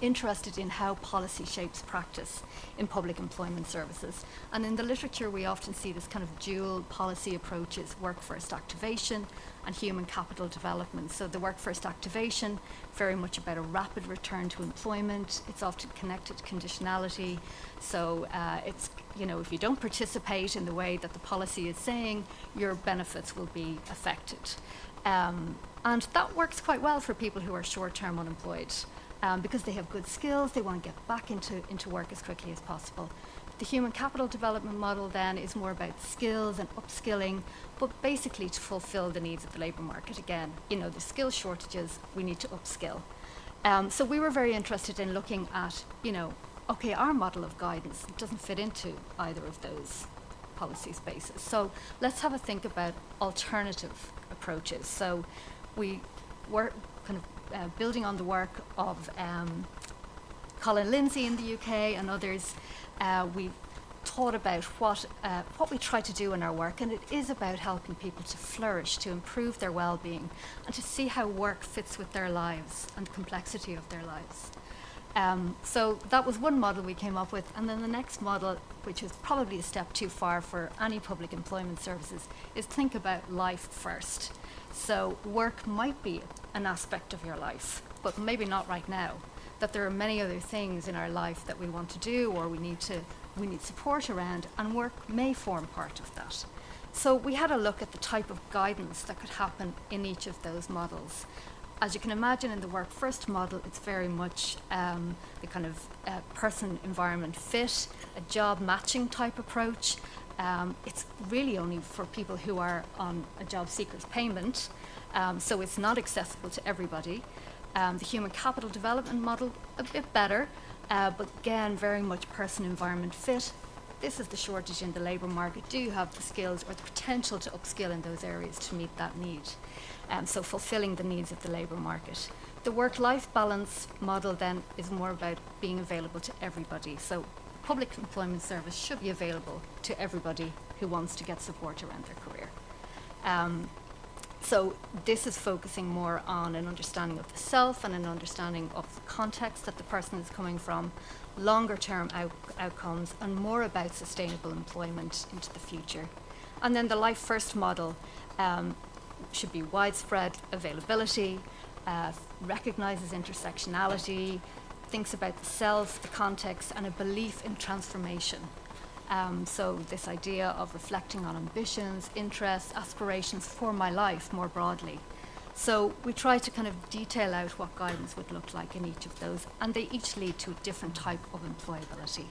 interested in how policy shapes practice in public employment services. And in the literature, we often see this kind of dual policy approaches: work-first activation and human capital development. So the work-first activation, very much about a rapid return to employment. It's often connected to conditionality. So it's, if you don't participate in the way that the policy is saying, your benefits will be affected. And that works quite well for people who are short-term unemployed. Because they have good skills, they want to get back into work as quickly as possible. The human capital development model then is more about skills and upskilling, but basically to fulfill the needs of the labour market. Again, the skill shortages, we need to upskill. So we were very interested in looking at, okay, our model of guidance doesn't fit into either of those policy spaces. So let's have a think about alternative approaches. So we were kind of building on the work of Colin Lindsay in the UK and others. We thought about what we try to do in our work, and it is about helping people to flourish, to improve their well-being, and to see how work fits with their lives and the complexity of their lives. So that was one model we came up with, and then the next model, which is probably a step too far for any public employment services, is think about life first. So work might be an aspect of your life, but maybe not right now. That there are many other things in our life that we want to do or we need support around, and work may form part of that. So we had a look at the type of guidance that could happen in each of those models. As you can imagine, in the work first model, it's very much the kind of person-environment fit, a job matching type approach. It's really only for people who are on a job seeker's payment, so it's not accessible to everybody. The human capital development model, a bit better, but again, very much person-environment fit. This is the shortage in the labour market. Do you have the skills or the potential to upskill in those areas to meet that need? So fulfilling the needs of the labour market. The work-life balance model then is more about being available to everybody. So public employment service should be available to everybody who wants to get support around their career. So this is focusing more on an understanding of the self and an understanding of the context that the person is coming from, longer term outcomes, and more about sustainable employment into the future. And then the Life First model should be widespread availability, recognizes intersectionality, thinks about the self, the context, and a belief in transformation. So this idea of reflecting on ambitions, interests, aspirations for my life more broadly. So we try to kind of detail out what guidance would look like in each of those, and they each lead to a different type of employability.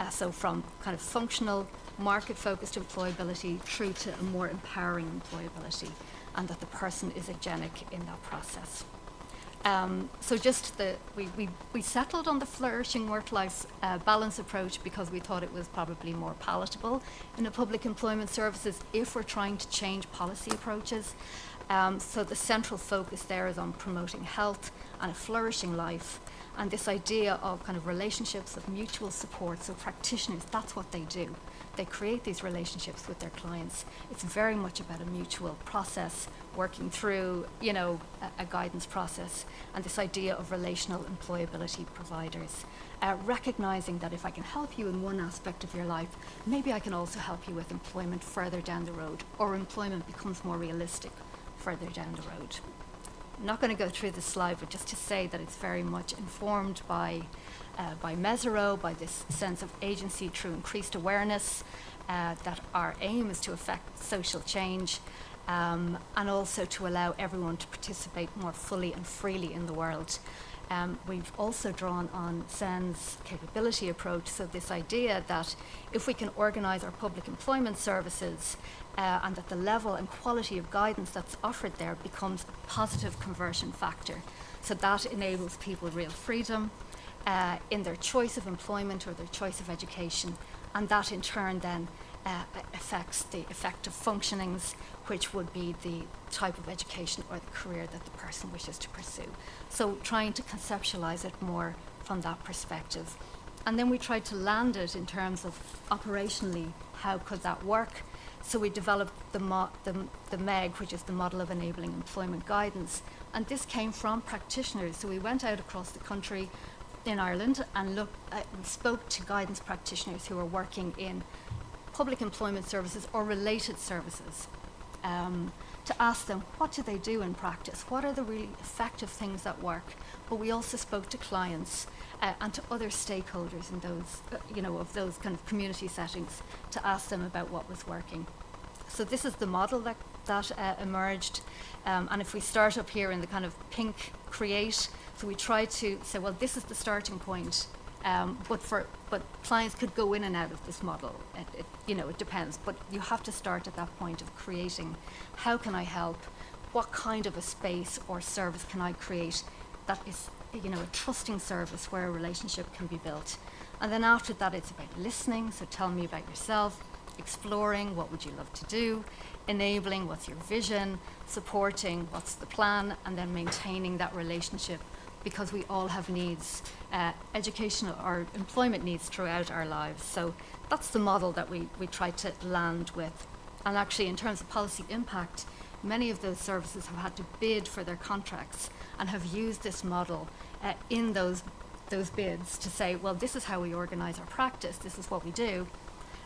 So from kind of functional, market-focused employability through to a more empowering employability, and that the person is agenic in that process. So just we settled on the flourishing work-life balance approach because we thought it was probably more palatable in the public employment services if we're trying to change policy approaches. So the central focus there is on promoting health and a flourishing life, and this idea of kind of relationships of mutual support. So practitioners, that's what they do. They create these relationships with their clients. It's very much about a mutual process, working through, a guidance process, and this idea of relational employability providers. Recognizing that if I can help you in one aspect of your life, maybe I can also help you with employment further down the road, or employment becomes more realistic further down the road. I'm not going to go through this slide, but just to say that it's very much informed by Mesereau, by this sense of agency through increased awareness, that our aim is to affect social change, and also to allow everyone to participate more fully and freely in the world. We've also drawn on Sen's capability approach, so this idea that if we can organise our public employment services and that the level and quality of guidance that's offered there becomes a positive conversion factor. So that enables people real freedom in their choice of employment or their choice of education, and that in turn then affects the effective functionings, which would be the type of education or the career that the person wishes to pursue. So trying to conceptualize it more from that perspective. And then we tried to land it in terms of operationally, how could that work? So we developed the MEG, which is the Model of Enabling Employment Guidance, and this came from practitioners. So we went out across the country in Ireland and we spoke to guidance practitioners who are working in public employment services or related services, to ask them, what do they do in practice? What are the really effective things that work? But we also spoke to clients and to other stakeholders in those, of those kind of community settings, to ask them about what was working. So this is the model that emerged. And if we start up here in the kind of pink create, so we try to say, well, this is the starting point. But clients could go in and out of this model. It depends. But you have to start at that point of creating. How can I help? What kind of a space or service can I create that is, a trusting service where a relationship can be built? And then after that, it's about listening. So tell me about yourself. exploring, what would you love to do, enabling, what's your vision, supporting, what's the plan, and then maintaining that relationship, because we all have needs, educational or employment needs throughout our lives. So that's the model that we try to land with. And actually, in terms of policy impact, many of those services have had to bid for their contracts and have used this model in those bids to say, well, this is how we organize our practice, this is what we do.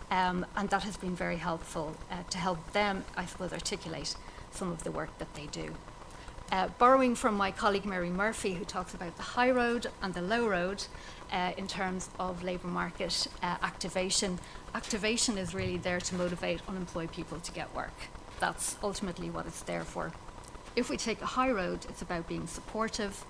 And that has been very helpful to help them, I suppose, articulate some of the work that they do. Borrowing from my colleague Mary Murphy, who talks about the high road and the low road in terms of labour market activation. Activation is really there to motivate unemployed people to get work. That's ultimately what it's there for. If we take a high road, it's about being supportive,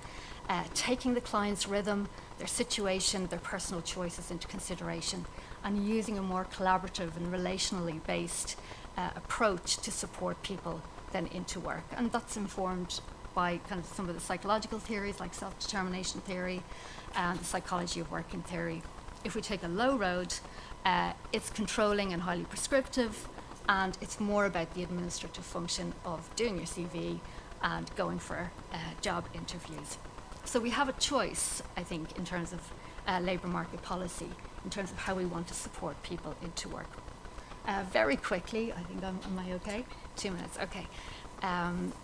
taking the client's rhythm, their situation, their personal choices into consideration, and using a more collaborative and relationally based approach to support people then into work. And that's informed by kind of some of the psychological theories like self-determination theory and the psychology of working theory. If we take a low road, it's controlling and highly prescriptive, and it's more about the administrative function of doing your CV and going for job interviews. So we have a choice, I think, in terms of labour market policy, in terms of how we want to support people into work. Very quickly, I think, am I okay? 2 minutes, okay.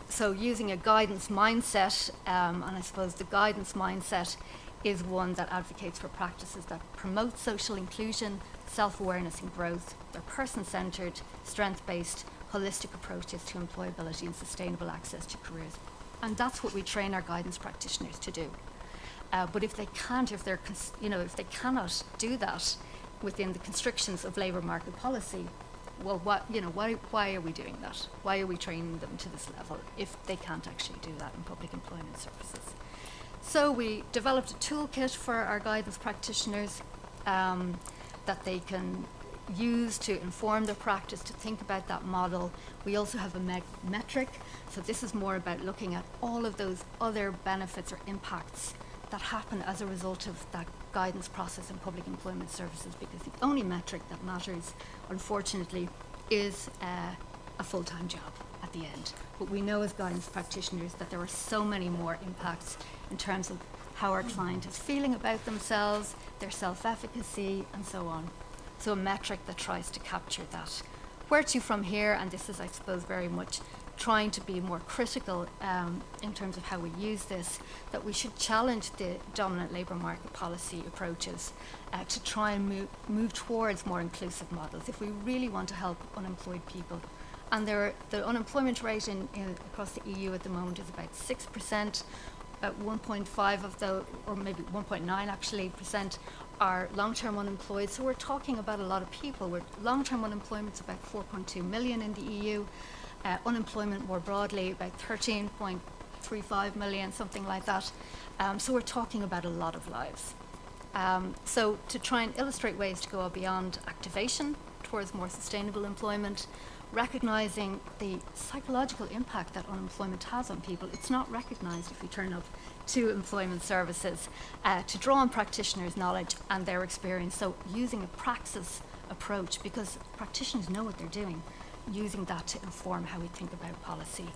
So using a guidance mindset, and I suppose the guidance mindset is one that advocates for practices that promote social inclusion, self-awareness and growth. They're person-centred, strength-based, holistic approaches to employability and sustainable access to careers. And that's what we train our guidance practitioners to do. But if they can't, if they cannot do that within the constrictions of labour market policy, well, why are we doing that? Why are we training them to this level if they can't actually do that in public employment services? So we developed a toolkit for our guidance practitioners that they can use to inform their practice, to think about that model. We also have a metric, so this is more about looking at all of those other benefits or impacts that happen as a result of that guidance process in public employment services, because the only metric that matters, unfortunately, is a full-time job at the end. But we know as guidance practitioners that there are so many more impacts in terms of how our client is feeling about themselves, their self-efficacy, and so on. So a metric that tries to capture that. Where to from here, and this is, I suppose, very much trying to be more critical in terms of how we use this, that we should challenge the dominant labour market policy approaches to try and move towards more inclusive models if we really want to help unemployed people. And the unemployment rate across the EU at the moment is about 6%, about 1.5 of the, or maybe 1.9 actually, percent are long-term unemployed. So we're talking about a lot of people. Long-term unemployment is about 4.2 million in the EU. Unemployment more broadly, about 13.35 million, something like that. So we're talking about a lot of lives. So to try and illustrate ways to go beyond activation towards more sustainable employment, recognising the psychological impact that unemployment has on people. It's not recognised if we turn up to employment services to draw on practitioners' knowledge and their experience. So using a praxis approach, because practitioners know what they're doing, using that to inform how we think about policy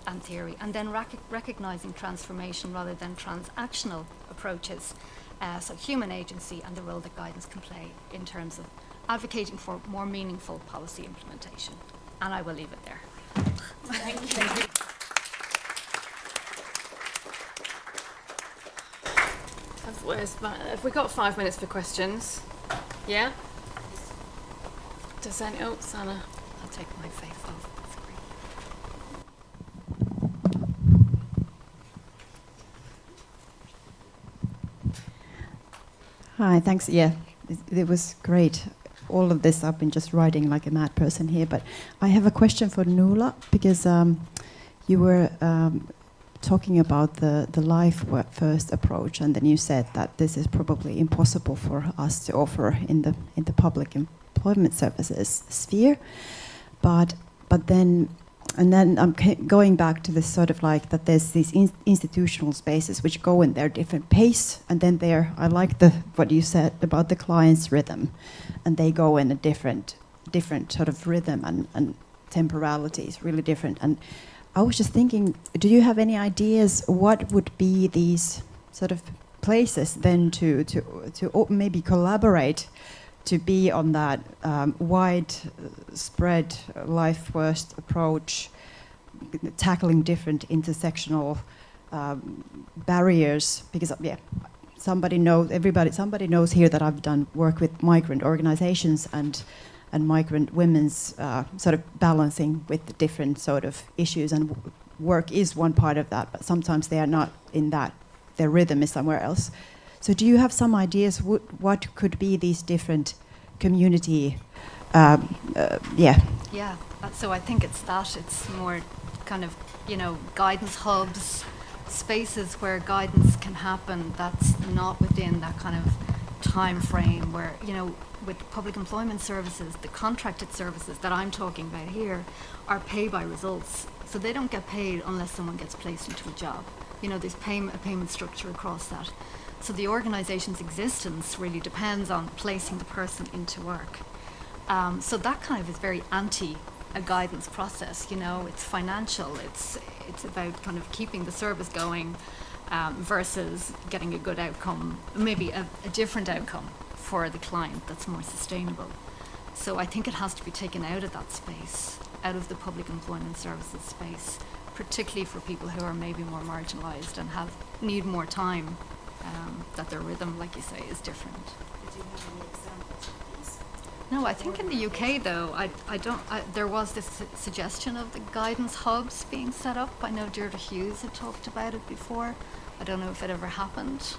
and theory, and then recognising transformation rather than transactional approaches, so human agency and the role that guidance can play in terms of advocating for more meaningful policy implementation. And I will leave it there. Thank you. Have we got 5 minutes for questions? Yeah? Does any, oh, Sana. I'll take my face off. That's great. Hi, thanks. Yeah, it was great. All of this I've been just writing like a mad person here, but I have a question for Nuala, because you were talking about the life first approach, and then you said that this is probably impossible for us to offer in the public employment services sphere, but then I'm going back to this sort of like that there's these institutional spaces which go in their different pace, and then I like what you said about the client's rhythm, and they go in a different different sort of rhythm and temporality is really different. And I was just thinking, do you have any ideas what would be these sort of places then to maybe collaborate to be on that wide spread life first approach, tackling different intersectional barriers? Because somebody knows here that I've done work with migrant organizations and migrant women's sort of balancing with the different sort of issues, and work is one part of that, but sometimes they are not in that, their rhythm is somewhere else. So do you have some ideas what could be these different community, Yeah, so I think it's more kind of, guidance hubs, spaces where guidance can happen that's not within that kind of time frame where, with public employment services, the contracted services that I'm talking about here are pay by results. So they don't get paid unless someone gets placed into a job. There's a payment structure across that. So the organization's existence really depends on placing the person into work. So that kind of is very anti a guidance process, it's financial, it's about kind of keeping the service going versus getting a good outcome, maybe a different outcome for the client that's more sustainable. So I think it has to be taken out of that space, out of the public employment services space, particularly for people who are maybe more marginalised and need more time, that their rhythm, like you say, is different. Did you have any examples of these? No, I think in the UK though, there was this suggestion of the guidance hubs being set up. I know Deirdre Hughes had talked about it before. I don't know if it ever happened.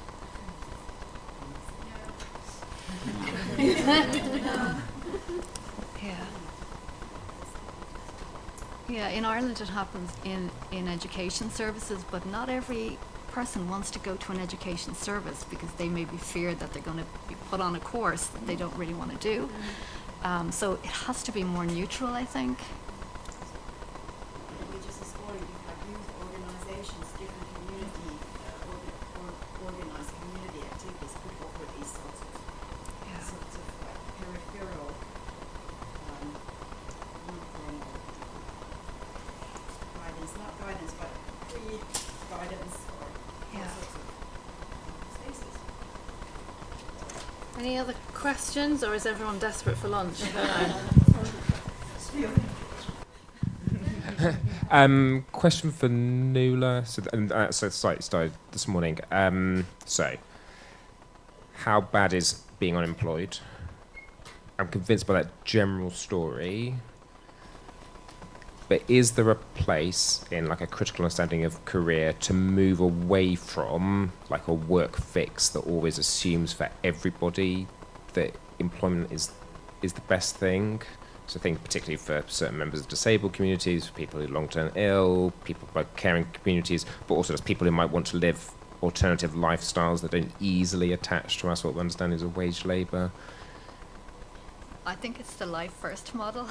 Yeah, in Ireland it happens in education services, but not every person wants to go to an education service because they maybe fear that they're going to be put on a course that they don't really want to do. So it has to be more neutral, I think. We just exploring youth organizations, different community, organized community activities could offer these sorts of peripheral, not guidance, but pre-guidance or all sorts of spaces. Any other questions, or is everyone desperate for lunch? Question for Nuala. So the site started this morning. So, how bad is being unemployed? I'm convinced by that general story. But is there a place in like a critical understanding of career to move away from like a work fix that always assumes for everybody that employment is the best thing? So I think particularly for certain members of disabled communities, for people who are long-term ill, people by caring communities, but also as people who might want to live alternative lifestyles that don't easily attach to us what we understand is a wage labour. I think it's the life first model.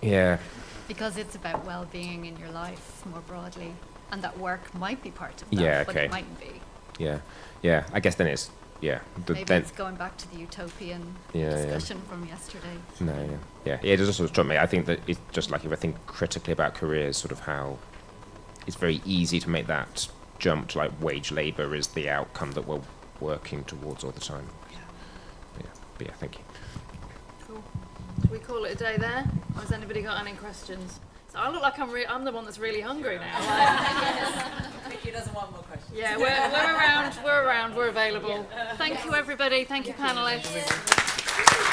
Yeah. Because it's about well-being in your life more broadly, and that work might be part of that, Yeah, but okay. it mightn't be. Yeah. I guess then it's Maybe it's going back to the utopian discussion from yesterday. It does also struck me. I think that it's just like if I think critically about careers, sort of how it's very easy to make that jump to like wage labour is the outcome that we're working towards all the time. But thank you. Cool. Should we call it a day there? Or has anybody got any questions? So I look like I'm the one that's really hungry now. Vicky doesn't want more questions. Yeah, we're around, we're available. Thank you everybody, thank you panellists.